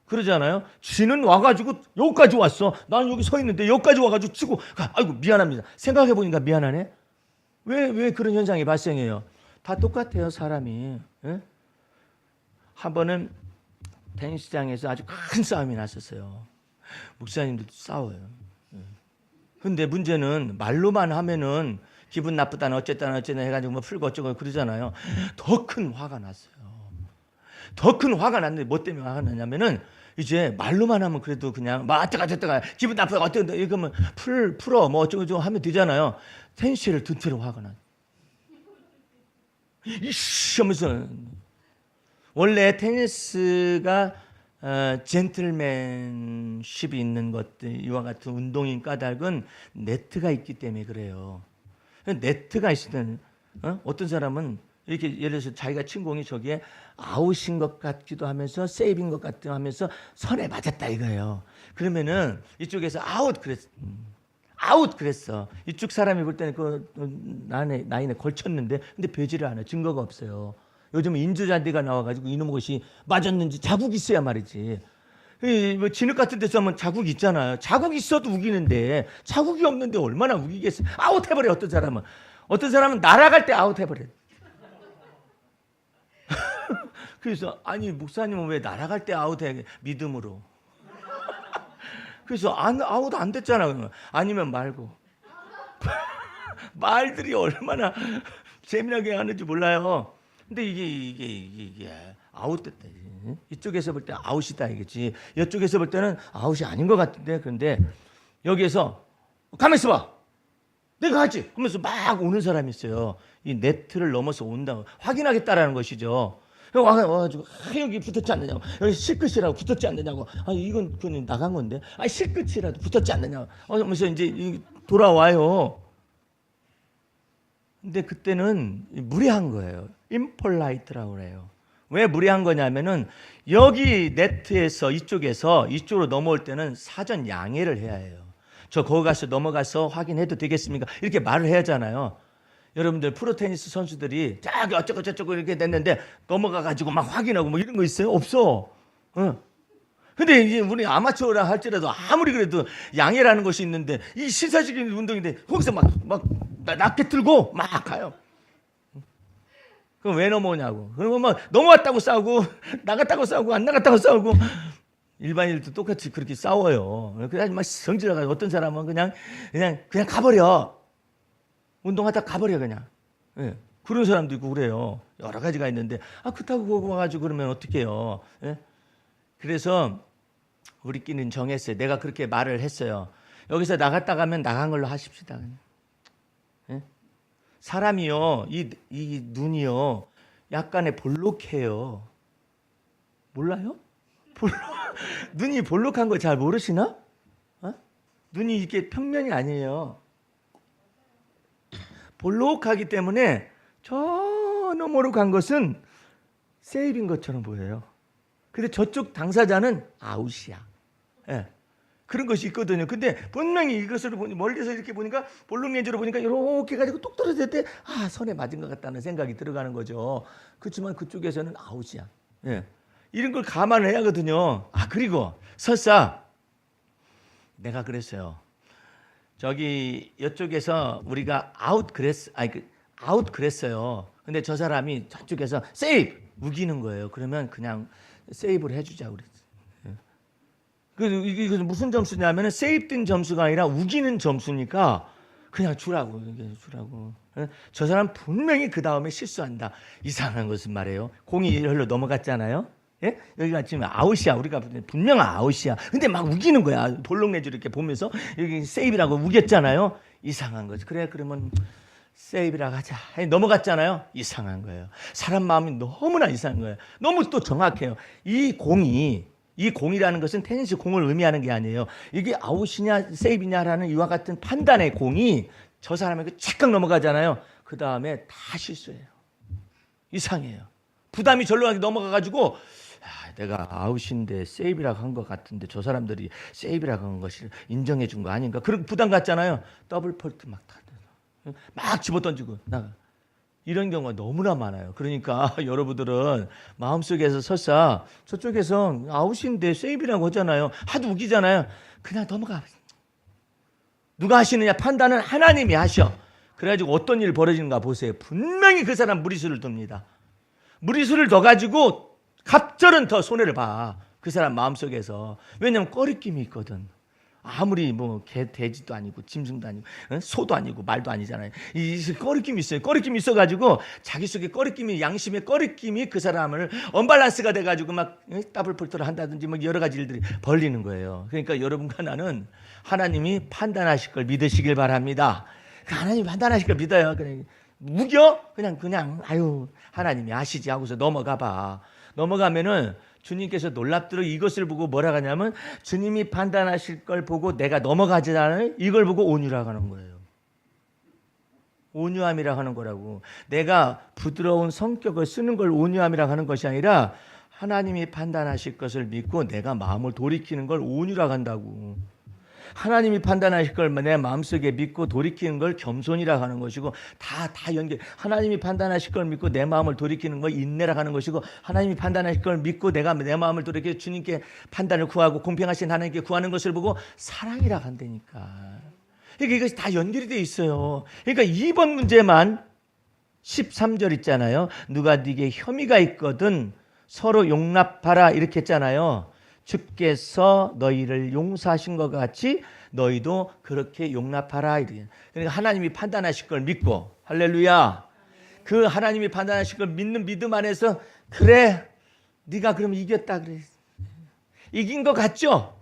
그러잖아요. 지는 와가지고 여기까지 왔어. 나는 여기 서 있는데 여기까지 와가지고 치고 아이고 미안합니다. 생각해보니까 미안하네. 왜 그런 현상이 발생해요? 다 똑같아요, 사람이. 예? 한 번은 테니스장에서 아주 큰 싸움이 났었어요. 목사님들도 싸워요. 근데 문제는 말로만 하면은 기분 나쁘다는 어쨌든 해가지고 뭐 풀고 어쩌고 그러잖아요. 더 큰 화가 났어요. 더 큰 화가 났는데 뭐 때문에 화가 났냐면은 이제 말로만 하면 그래도 그냥 막 어쩌가 저쩌가 기분 나쁘다 어쩌고 이거면 풀어 뭐 어쩌고 저쩌고 하면 되잖아요. 텐시를 든 채로 화가 나. 이씨 하면서 원래 테니스가 젠틀맨십이 있는 것들 이와 같은 운동인 까닭은 네트가 있기 때문에 그래요. 네트가 있으면 어떤 사람은 이렇게 예를 들어서 자기가 친 공이 저기에 아웃인 것 같기도 하면서 세이브인 것 같기도 하면서 선에 맞았다 이거예요. 그러면은 이쪽에서 아웃 그랬어. 이쪽 사람이 볼 때는 그 라인에 걸쳤는데 근데 배지를 안 해. 증거가 없어요. 요즘 인조잔디가 나와가지고 이놈의 것이 맞았는지 자국이 있어야 말이지. 뭐 진흙 같은 데서 하면 자국이 있잖아요. 자국이 있어도 우기는데 자국이 없는데 얼마나 우기겠어. 아웃 해버려. 어떤 사람은 날아갈 때 아웃 해버려. 그래서 아니 목사님은 왜 날아갈 때 아웃해 믿음으로. 그래서 아웃 안 됐잖아. 그러면 아니면 말고. 말들이 얼마나 재미나게 하는지 몰라요. 근데 이게 아웃됐다. 이쪽에서 볼 때 아웃이다 이겠지. 이쪽에서 볼 때는 아웃이 아닌 것 같은데 그런데 여기에서 가만 있어봐. 내가 하지 하면서 막 오는 사람이 있어요. 이 네트를 넘어서 온다고 확인하겠다라는 것이죠. 와가지고 여기 붙었지 않느냐고 여기 실끝이라고 붙었지 않느냐고 이건 그건 나간 건데 실끝이라도 붙었지 않느냐고 하면서 이제 돌아와요. 근데 그때는 무례한 거예요. impolite라고 그래요. 왜 무례한 거냐면은 여기 네트에서 이쪽으로 넘어올 때는 사전 양해를 해야 해요. 저 거기 가서 넘어가서 확인해도 되겠습니까? 이렇게 말을 해야 하잖아요. 여러분들 프로 테니스 선수들이 저기 어쩌고 저쩌고 이렇게 됐는데 넘어가 가지고 막 확인하고 뭐 이런 거 있어요? 없어. 근데 이제 우리 아마추어라 할지라도 아무리 그래도 양해라는 것이 있는데 이 시사적인 운동인데 거기서 막 낫게 들고 막 가요. 그럼 왜 넘어오냐고. 그러면 막 넘어왔다고 싸우고 나갔다고 싸우고 안 나갔다고 싸우고 일반인들도 똑같이 그렇게 싸워요. 그래가지고 막 성질나가지고 어떤 사람은 그냥 가버려. 운동하다 가버려 그냥. 예. 그런 사람도 있고 그래요. 여러 가지가 있는데 그렇다고 거기 와가지고 그러면 어떡해요. 예? 그래서 우리끼리는 정했어요. 내가 그렇게 말을 했어요. 여기서 나갔다 가면 나간 걸로 하십시다. 예? 사람이요 이 눈이요 약간의 볼록해요. 몰라요? 눈이 볼록한 거 잘 모르시나? 눈이 이게 평면이 아니에요. 볼록하기 때문에 저 너머로 간 것은 세이브인 것처럼 보여요. 근데 저쪽 당사자는 아웃이야. 예. 그런 것이 있거든요. 근데 분명히 이것을 멀리서 이렇게 보니까 볼록 렌즈로 보니까 이렇게 가지고 뚝 떨어질 때 선에 맞은 것 같다는 생각이 들어가는 거죠. 그렇지만 그쪽에서는 아웃이야. 예. 이런 걸 감안을 해야 하거든요. 그리고 설사 내가 그랬어요. 저기 이쪽에서 우리가 아웃 그랬어요. 근데 저 사람이 저쪽에서 세이브 우기는 거예요. 그러면 그냥 세이브를 해주자 그랬어요. 이게 무슨 점수냐면은 세이브된 점수가 아니라 우기는 점수니까 그냥 주라고. 저 사람 분명히 그 다음에 실수한다. 이상한 것은 말이에요. 공이 일로 넘어갔잖아요. 예? 여기가 지금 아웃이야. 우리가 분명 아웃이야. 근데 막 우기는 거야. 볼록내주 이렇게 보면서 여기 세이브라고 우겼잖아요. 이상한 거지. 그래 그러면 세이브라고 하자. 넘어갔잖아요. 이상한 거예요. 사람 마음이 너무나 이상한 거예요. 너무 또 정확해요. 이 공이라는 것은 테니스 공을 의미하는 게 아니에요. 이게 아웃이냐 세이브냐라는 이와 같은 판단의 공이 저 사람에게 착각 넘어가잖아요. 그 다음에 다 실수해요. 이상해요. 부담이 절로 넘어가가지고 내가 아웃인데 세이브라고 한 것 같은데 저 사람들이 세이브라고 한 것을 인정해 준 거 아닌가. 그런 부담 갖잖아요. 더블 폴트 막 집어던지고 나가. 이런 경우가 너무나 많아요. 그러니까 여러분들은 마음속에서 설사 저쪽에서 아웃인데 세이브라고 하잖아요. 하도 우기잖아요. 그냥 넘어가. 누가 하시느냐 판단은 하나님이 하셔. 그래가지고 어떤 일이 벌어지는가 보세요. 분명히 그 사람 무리수를 둡니다. 무리수를 둬가지고 갑절은 더 손해를 봐. 그 사람 마음속에서. 왜냐하면 꺼리낌이 있거든. 아무리 뭐 돼지도 아니고 짐승도 아니고 소도 아니고 말도 아니잖아요. 이 꺼리낌이 있어요. 꺼리낌이 있어가지고 자기 속에 꺼리낌이, 양심의 꺼리낌이 그 사람을 언밸런스가 돼가지고 막 따블폴토를 한다든지 뭐 여러 가지 일들이 벌리는 거예요. 그러니까 여러분과 나는 하나님이 판단하실 걸 믿으시길 바랍니다. 하나님이 판단하실 걸 믿어요. 그냥 무겨 그냥 아유 하나님이 아시지 하고서 넘어가봐. 넘어가면은 주님께서 놀랍도록 이것을 보고 뭐라 하냐면 주님이 판단하실 걸 보고 내가 넘어가지 않아요. 이걸 보고 온유라고 하는 거예요. 온유함이라고 하는 거라고. 내가 부드러운 성격을 쓰는 걸 온유함이라고 하는 것이 아니라 하나님이 판단하실 것을 믿고 내가 마음을 돌이키는 걸 온유라고 한다고. 하나님이 판단하실 걸 내 마음속에 믿고 돌이키는 걸 겸손이라고 하는 것이고, 다 연결. 하나님이 판단하실 걸 믿고 내 마음을 돌이키는 걸 인내라고 하는 것이고, 하나님이 판단하실 걸 믿고 내가 내 마음을 돌이켜 주님께 판단을 구하고 공평하신 하나님께 구하는 것을 보고 사랑이라고 한다니까. 그러니까 이것이 다 연결이 돼 있어요. 그러니까 2번 문제만 13절 있잖아요. 누가 네게 혐의가 있거든 서로 용납하라 이렇게 했잖아요. 주께서 너희를 용서하신 것 같이 너희도 그렇게 용납하라. 그러니까 하나님이 판단하실 걸 믿고, 할렐루야. 그 하나님이 판단하실 걸 믿는 믿음 안에서 그래 네가 그럼 이겼다 그래. 이긴 것 같죠?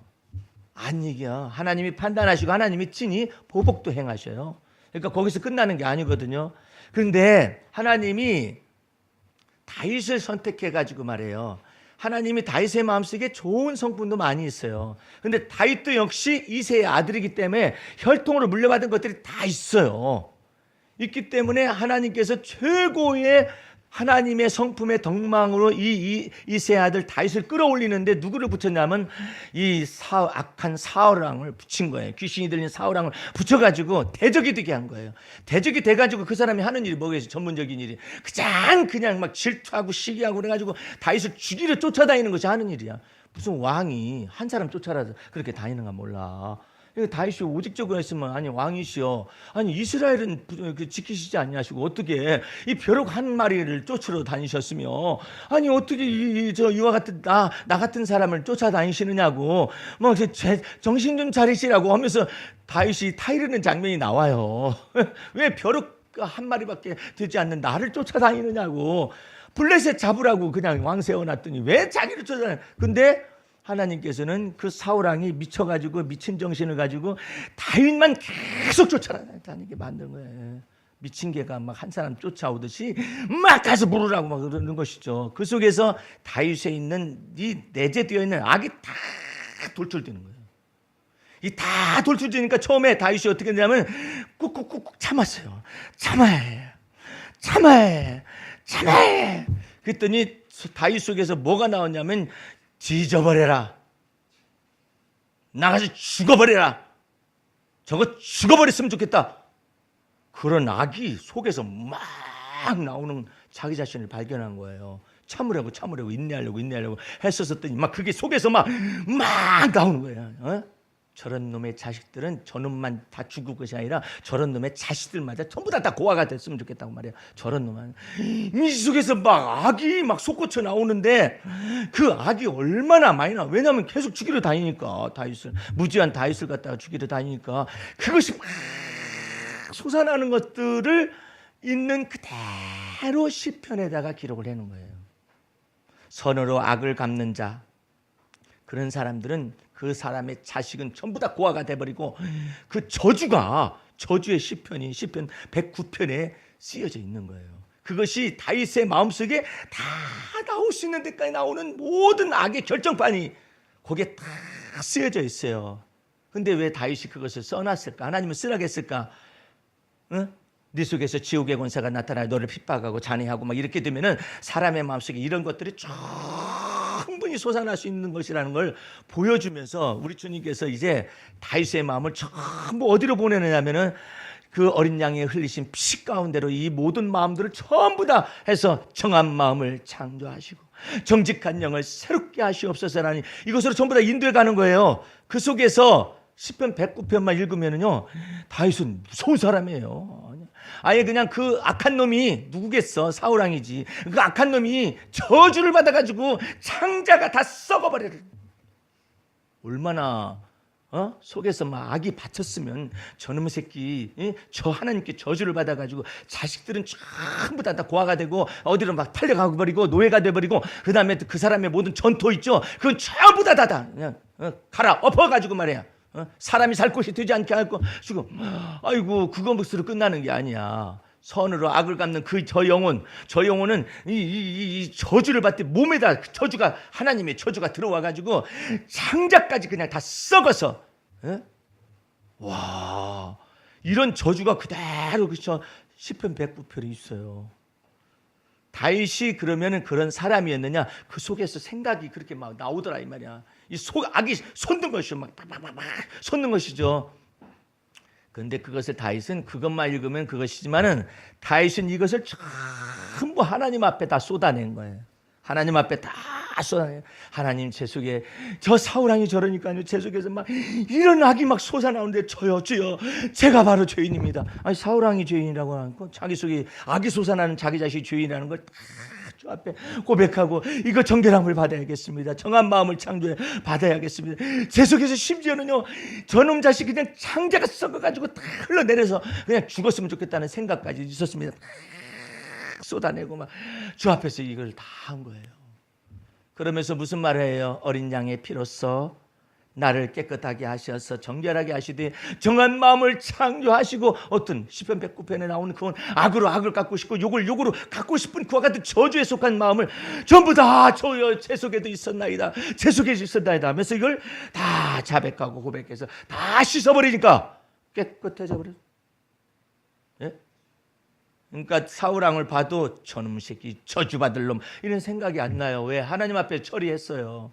안 이겨. 하나님이 판단하시고 하나님이 친히 보복도 행하셔요. 그러니까 거기서 끝나는 게 아니거든요. 그런데 하나님이 다윗을 선택해가지고 말해요. 하나님이 다윗의 마음속에 좋은 성품도 많이 있어요. 그런데 다윗도 역시 이새의 아들이기 때문에 혈통으로 물려받은 것들이 다 있어요. 있기 때문에 하나님께서 최고의 하나님의 성품의 덕망으로 이새의 아들 다윗을 끌어올리는데 누구를 붙였냐면 악한 사울왕을 붙인 거예요. 귀신이 들린 사울왕을 붙여가지고 대적이 되게 한 거예요. 대적이 돼가지고 그 사람이 하는 일이 뭐겠어요? 전문적인 일이 그냥 막 질투하고 시기하고 그래가지고 다윗을 죽이려 쫓아다니는 것이 하는 일이야. 무슨 왕이 한 사람 쫓아라서 그렇게 다니는가 몰라. 다윗이 오직적으로 했으면 아니 왕이시여, 아니 이스라엘은 지키시지 않냐시고 어떻게 이 벼룩 한 마리를 쫓으러 다니셨으며 아니 어떻게 이와 같은 나 같은 사람을 쫓아다니시느냐고 막 정신 좀 차리시라고 하면서 다윗이 타이르는 장면이 나와요. 왜 벼룩 한 마리밖에 되지 않는 나를 쫓아다니느냐고. 블레셋 잡으라고 그냥 왕 세워놨더니 왜 자기를 쫓아다니. 근데 하나님께서는 그 사울왕이 미쳐가지고 미친 정신을 가지고 다윗만 계속 쫓아다니게 만든 거예요. 미친 개가 막 한 사람 쫓아오듯이 막 가서 물으라고 막 그러는 것이죠. 그 속에서 다윗에 있는 이 내재되어 있는 악이 다 돌출되는 거예요. 이 다 돌출되니까 처음에 다윗이 어떻게 했냐면 꾹꾹꾹 참았어요. 참아야 해. 그랬더니 다윗 속에서 뭐가 나왔냐면 뒤져버려라. 나가서 죽어버려라. 저거 죽어버렸으면 좋겠다. 그런 악이 속에서 막 나오는 자기 자신을 발견한 거예요. 참으려고 인내하려고 했었더니 막 그게 속에서 막 나오는 거예요. 저런 놈의 자식들은 저놈만 다 죽을 것이 아니라 저런 놈의 자식들마다 전부 다 고아가 됐으면 좋겠다고 말이에요. 저런 놈은 이 속에서 막 악이 막 솟구쳐 나오는데 그 악이 얼마나 많이 나와. 왜냐하면 계속 죽이러 다니니까 다윗을 무지한 다윗을 갖다가 죽이러 다니니까 그것이 막 솟아나는 것들을 있는 그대로 시편에다가 기록을 해놓은 거예요. 선으로 악을 갚는 자, 그런 사람들은 그 사람의 자식은 전부 다 고아가 돼버리고 그 저주의 시편 109편에 쓰여져 있는 거예요. 그것이 다윗의 마음속에 다 나올 수 있는 데까지 나오는 모든 악의 결정판이 거기에 다 쓰여져 있어요. 근데 왜 다윗이 그것을 써놨을까? 하나님은 쓰라고 했을까? 응? 네 속에서 지옥의 권세가 나타나 너를 핍박하고 잔해하고 막 이렇게 되면은 사람의 마음속에 이런 것들이 충분히 솟아날 수 있는 것이라는 걸 보여주면서 우리 주님께서 이제 다윗의 마음을 전부 어디로 보내느냐면은 그 어린 양이 흘리신 피 가운데로 이 모든 마음들을 전부 다 해서 정한 마음을 창조하시고 정직한 영을 새롭게 하시옵소서라니 이것으로 전부 다 인도해 가는 거예요. 그 속에서 시편 109편만 읽으면은요, 다윗은 무서운 사람이에요. 아예 그냥 그 악한 놈이 누구겠어? 사울왕이지. 그 악한 놈이 저주를 받아가지고 창자가 다 썩어버려. 얼마나 속에서 막 악이 받쳤으면 저놈의 새끼, 저 하나님께 저주를 받아가지고 자식들은 전부 다 고아가 되고 어디로 막 팔려가 버리고 노예가 돼버리고 그 다음에 그 사람의 모든 전토 있죠. 그건 전부 다 그냥 가라 엎어가지고 말이야. 사람이 살 곳이 되지 않게 하고 지금 아이고 그거 몫으로 끝나는 게 아니야. 선으로 악을 갚는 저 영혼은 이 저주를 받되 몸에다 저주가 하나님의 저주가 들어와 가지고 창자까지 그냥 다 썩어서 와 이런 저주가 그대로 그쵸 시편 109편에 있어요. 다윗이 그러면은 그런 사람이었느냐? 그 속에서 생각이 그렇게 막 나오더라 이 말이야. 이 악이 솟는 것이죠. 막 솟는 것이죠. 그런데 그것을 다윗은 그것만 읽으면 그것이지만은 다윗은 이것을 전부 하나님 앞에 다 쏟아낸 거예요. 하나님 앞에 다 쏟아내요. 하나님 제 속에 저 사울왕이 저러니까요. 제 속에서 막 이런 악이 막 솟아나오는데 주여 제가 바로 죄인입니다. 아니 사울왕이 죄인이라고 하고 자기 속에 악이 솟아나는 자기 자신이 죄인이라는 걸 다 주 앞에 고백하고 이거 정결함을 받아야겠습니다. 정한 마음을 창조해 받아야겠습니다. 제 속에서 심지어는요 저놈 자식 그냥 창자가 썩어가지고 다 흘러내려서 그냥 죽었으면 좋겠다는 생각까지 있었습니다. 다 쏟아내고 막 주 앞에서 이걸 다 한 거예요. 그러면서 무슨 말을 해요? 어린 양의 피로써 나를 깨끗하게 하셔서 정결하게 하시되 정한 마음을 창조하시고 어떤 시편 109편에 나오는 그건 악으로 악을 갚고 싶고 욕으로 갚고 싶은 그와 같은 저주에 속한 마음을 전부 다 저여 제 속에도 있었나이다. 제 속에 있었나이다 하면서 이걸 다 자백하고 고백해서 다 씻어버리니까 깨끗해져 버려요. 예? 그러니까 사울왕을 봐도 저놈 새끼 저주받을 놈 이런 생각이 안 나요. 왜? 하나님 앞에 처리했어요.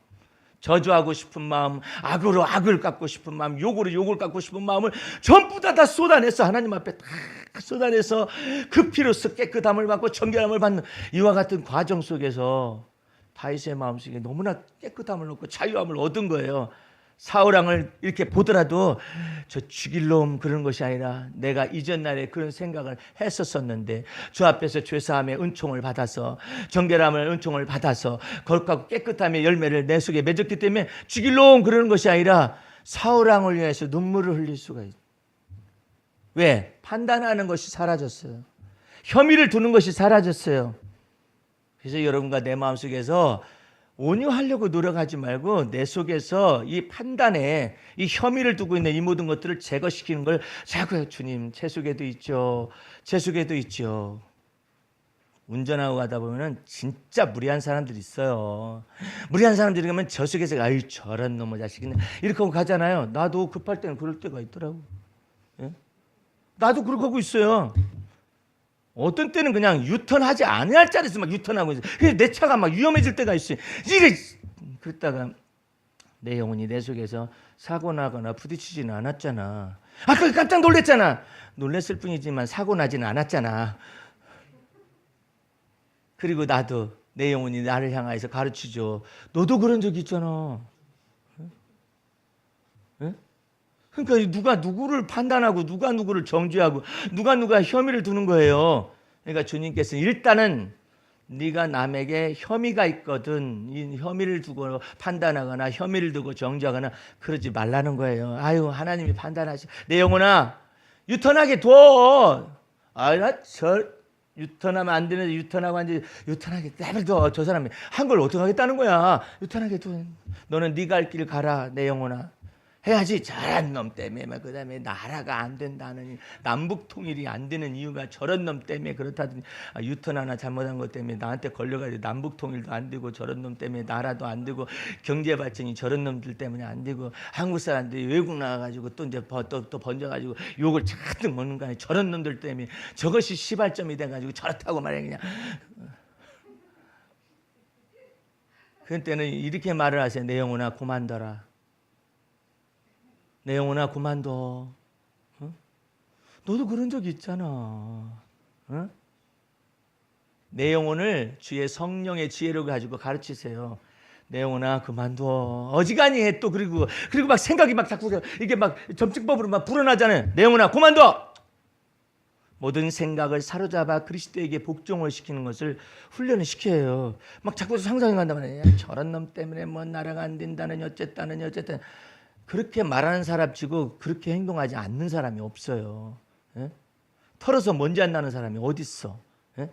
저주하고 싶은 마음, 악으로 악을 갚고 싶은 마음, 욕으로 욕을 갚고 싶은 마음을 전부 다 쏟아내서 하나님 앞에 다 쏟아내서 그 피로써 깨끗함을 받고 정결함을 받는 이와 같은 과정 속에서 다윗의 마음속에 너무나 깨끗함을 얻고 자유함을 얻은 거예요. 사울왕을 이렇게 보더라도 저 죽일 놈 그런 것이 아니라 내가 이전 날에 그런 생각을 했었었는데 주 앞에서 죄사함의 은총을 받아서 정결함의 은총을 받아서 거룩하고 깨끗함의 열매를 내 속에 맺었기 때문에 죽일 놈 그러는 것이 아니라 사울왕을 위해서 눈물을 흘릴 수가 있어요. 왜? 판단하는 것이 사라졌어요. 혐의를 두는 것이 사라졌어요. 그래서 여러분과 내 마음속에서 온유하려고 노력하지 말고 내 속에서 이 판단에 이 혐의를 두고 있는 이 모든 것들을 제거시키는 걸 자꾸 주님 제 속에도 있죠. 제 속에도 있죠. 운전하고 가다 보면은 진짜 무리한 사람들이 있어요. 무리한 사람들이 가면 저 속에서 아유 저런 놈의 자식이네 이렇게 하고 가잖아요. 나도 급할 때는 그럴 때가 있더라고. 예? 나도 그렇게 하고 있어요. 어떤 때는 그냥 유턴하지 않을 자리에서 막 유턴하고 있어요. 그래서 내 차가 막 위험해질 때가 있어요. 이게 그랬다가 내 영혼이 내 속에서 사고 나거나 부딪히지는 않았잖아. 아까 깜짝 놀랐잖아. 놀랐을 뿐이지만 사고 나지는 않았잖아. 그리고 나도 내 영혼이 나를 향하여서 가르치죠. 너도 그런 적 있잖아. 예? 그러니까 누가 누구를 판단하고 누가 누구를 정죄하고 누가 혐의를 두는 거예요. 그러니까 주님께서는 일단은 네가 남에게 혐의가 있거든 이 혐의를 두고 판단하거나 혐의를 두고 정죄하거나 그러지 말라는 거예요. 아유 하나님이 판단하시 내 영혼아 유턴하게 둬. 저 유턴하면 안 되는데 유턴하고 앉아 유턴하게 내버려 저 사람이 한 걸 어떻게 하겠다는 거야. 유턴하게 둬. 너는 네가 할 길 가라 내 영혼아. 해야지. 저런 놈 때문에 그 다음에 나라가 안 된다는 남북 통일이 안 되는 이유가 저런 놈 때문에 그렇다더니 유턴 하나 잘못한 것 때문에 나한테 걸려가지고 남북 통일도 안 되고 저런 놈 때문에 나라도 안 되고 경제 발전이 저런 놈들 때문에 안 되고 한국 사람들이 외국 나가가지고 또 이제 또 번져가지고 욕을 잔뜩 먹는 거 아니야. 저런 놈들 때문에 저것이 시발점이 돼가지고 저렇다고 말해 그냥. 그때는 이렇게 말을 하세요. 내 영혼아 그만둬라. 내 영혼아 그만둬. 너도 그런 적 있잖아. 내 영혼을 주의 성령의 지혜로 가지고 가르치세요. 내 영혼아 그만둬. 어지간히 해 또 그리고 막 생각이 막 자꾸 이게 막 점증법으로 막 불어나잖아요. 내 영혼아 그만둬. 모든 생각을 사로잡아 그리스도에게 복종을 시키는 것을 훈련을 시켜요. 막 자꾸 상상이 간단 말이에요. 저런 놈 때문에 뭐 나라가 안 된다느니 어쨌다느니 어쨌든. 그렇게 말하는 사람 치고 그렇게 행동하지 않는 사람이 없어요. 예? 털어서 먼지 안 나는 사람이 어디 있어? 예?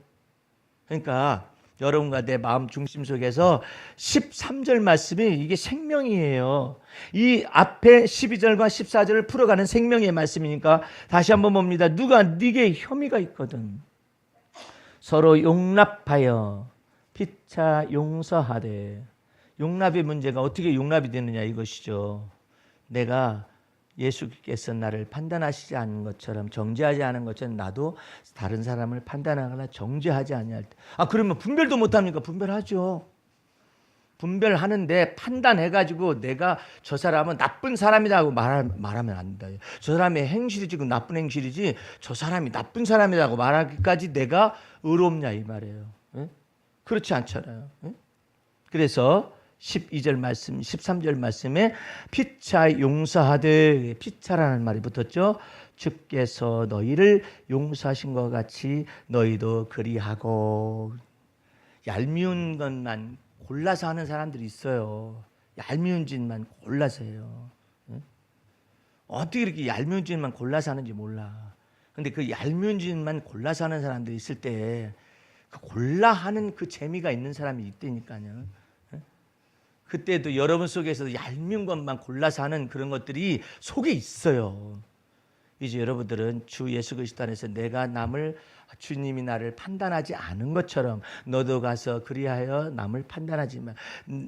그러니까 여러분과 내 마음 중심 속에서 13절 말씀이 이게 생명이에요. 이 앞에 12절과 14절을 풀어가는 생명의 말씀이니까 다시 한번 봅니다. 누가 네게 혐의가 있거든 서로 용납하여 피차 용서하되. 용납의 문제가 어떻게 용납이 되느냐 이것이죠. 내가 예수께서 나를 판단하시지 않은 것처럼, 정죄하지 않은 것처럼 나도 다른 사람을 판단하거나 정죄하지 아니할 때, 그러면 분별도 못합니까? 분별하죠. 분별하는데 판단해가지고 내가 저 사람은 나쁜 사람이라고 말하면 안 된다. 저 사람의 행실이 지금 나쁜 행실이지 저 사람이 나쁜 사람이라고 말하기까지 내가 의롭냐 이 말이에요. 예? 그렇지 않잖아요. 예? 그래서 12절 말씀, 13절 말씀에 피차 용서하되, 피차라는 말이 붙었죠. 주께서 너희를 용서하신 것 같이 너희도 그리하고. 얄미운 것만 골라서 하는 사람들이 있어요. 얄미운 짓만 골라서 해요. 어떻게 이렇게 얄미운 짓만 골라서 하는지 몰라. 근데 그 얄미운 짓만 골라서 하는 사람들이 있을 때 그 골라 하는 그 재미가 있는 사람이 있다니까요. 그때도 여러분 속에서 얄미운 것만 골라서 하는 그런 것들이 속에 있어요. 이제 여러분들은 주 예수 그리스도 안에서 내가 남을, 주님이 나를 판단하지 않은 것처럼 너도 가서 그리하여 남을 판단하지 마.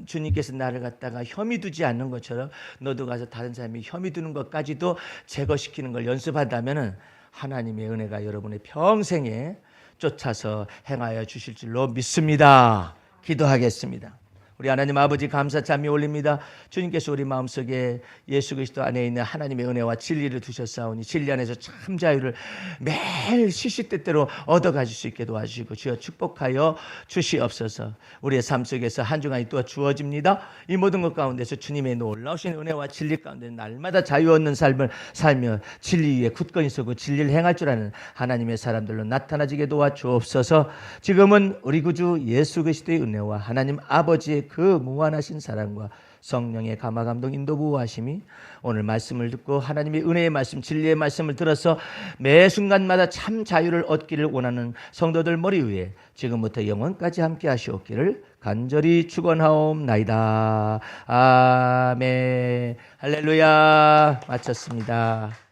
주님께서 나를 갖다가 혐의 두지 않는 것처럼 너도 가서 다른 사람이 혐의 두는 것까지도 제거시키는 걸 연습한다면 하나님의 은혜가 여러분의 평생에 쫓아서 행하여 주실 줄로 믿습니다. 기도하겠습니다. 우리 하나님 아버지 감사 참미 올립니다. 주님께서 우리 마음속에 예수 그리스도 안에 있는 하나님의 은혜와 진리를 두셨사오니 진리 안에서 참 자유를 매일 시시때때로 얻어가질 수 있게 도와주시고 주여 축복하여 주시옵소서. 우리의 삶 속에서 한 주간이 또 주어집니다. 이 모든 것 가운데서 주님의 놀라우신 은혜와 진리 가운데 날마다 자유 얻는 삶을 살며 진리 위에 굳건히 서고 진리를 행할 줄 아는 하나님의 사람들로 나타나지게 도와주옵소서. 지금은 우리 구주 예수 그리스도의 은혜와 하나님 아버지의 그 무한하신 사랑과 성령의 감화 감동 인도 보호하심이 오늘 말씀을 듣고 하나님의 은혜의 말씀 진리의 말씀을 들어서 매 순간마다 참 자유를 얻기를 원하는 성도들 머리 위에 지금부터 영원까지 함께 하시옵기를 간절히 축원하옵나이다. 아멘. 할렐루야. 마쳤습니다.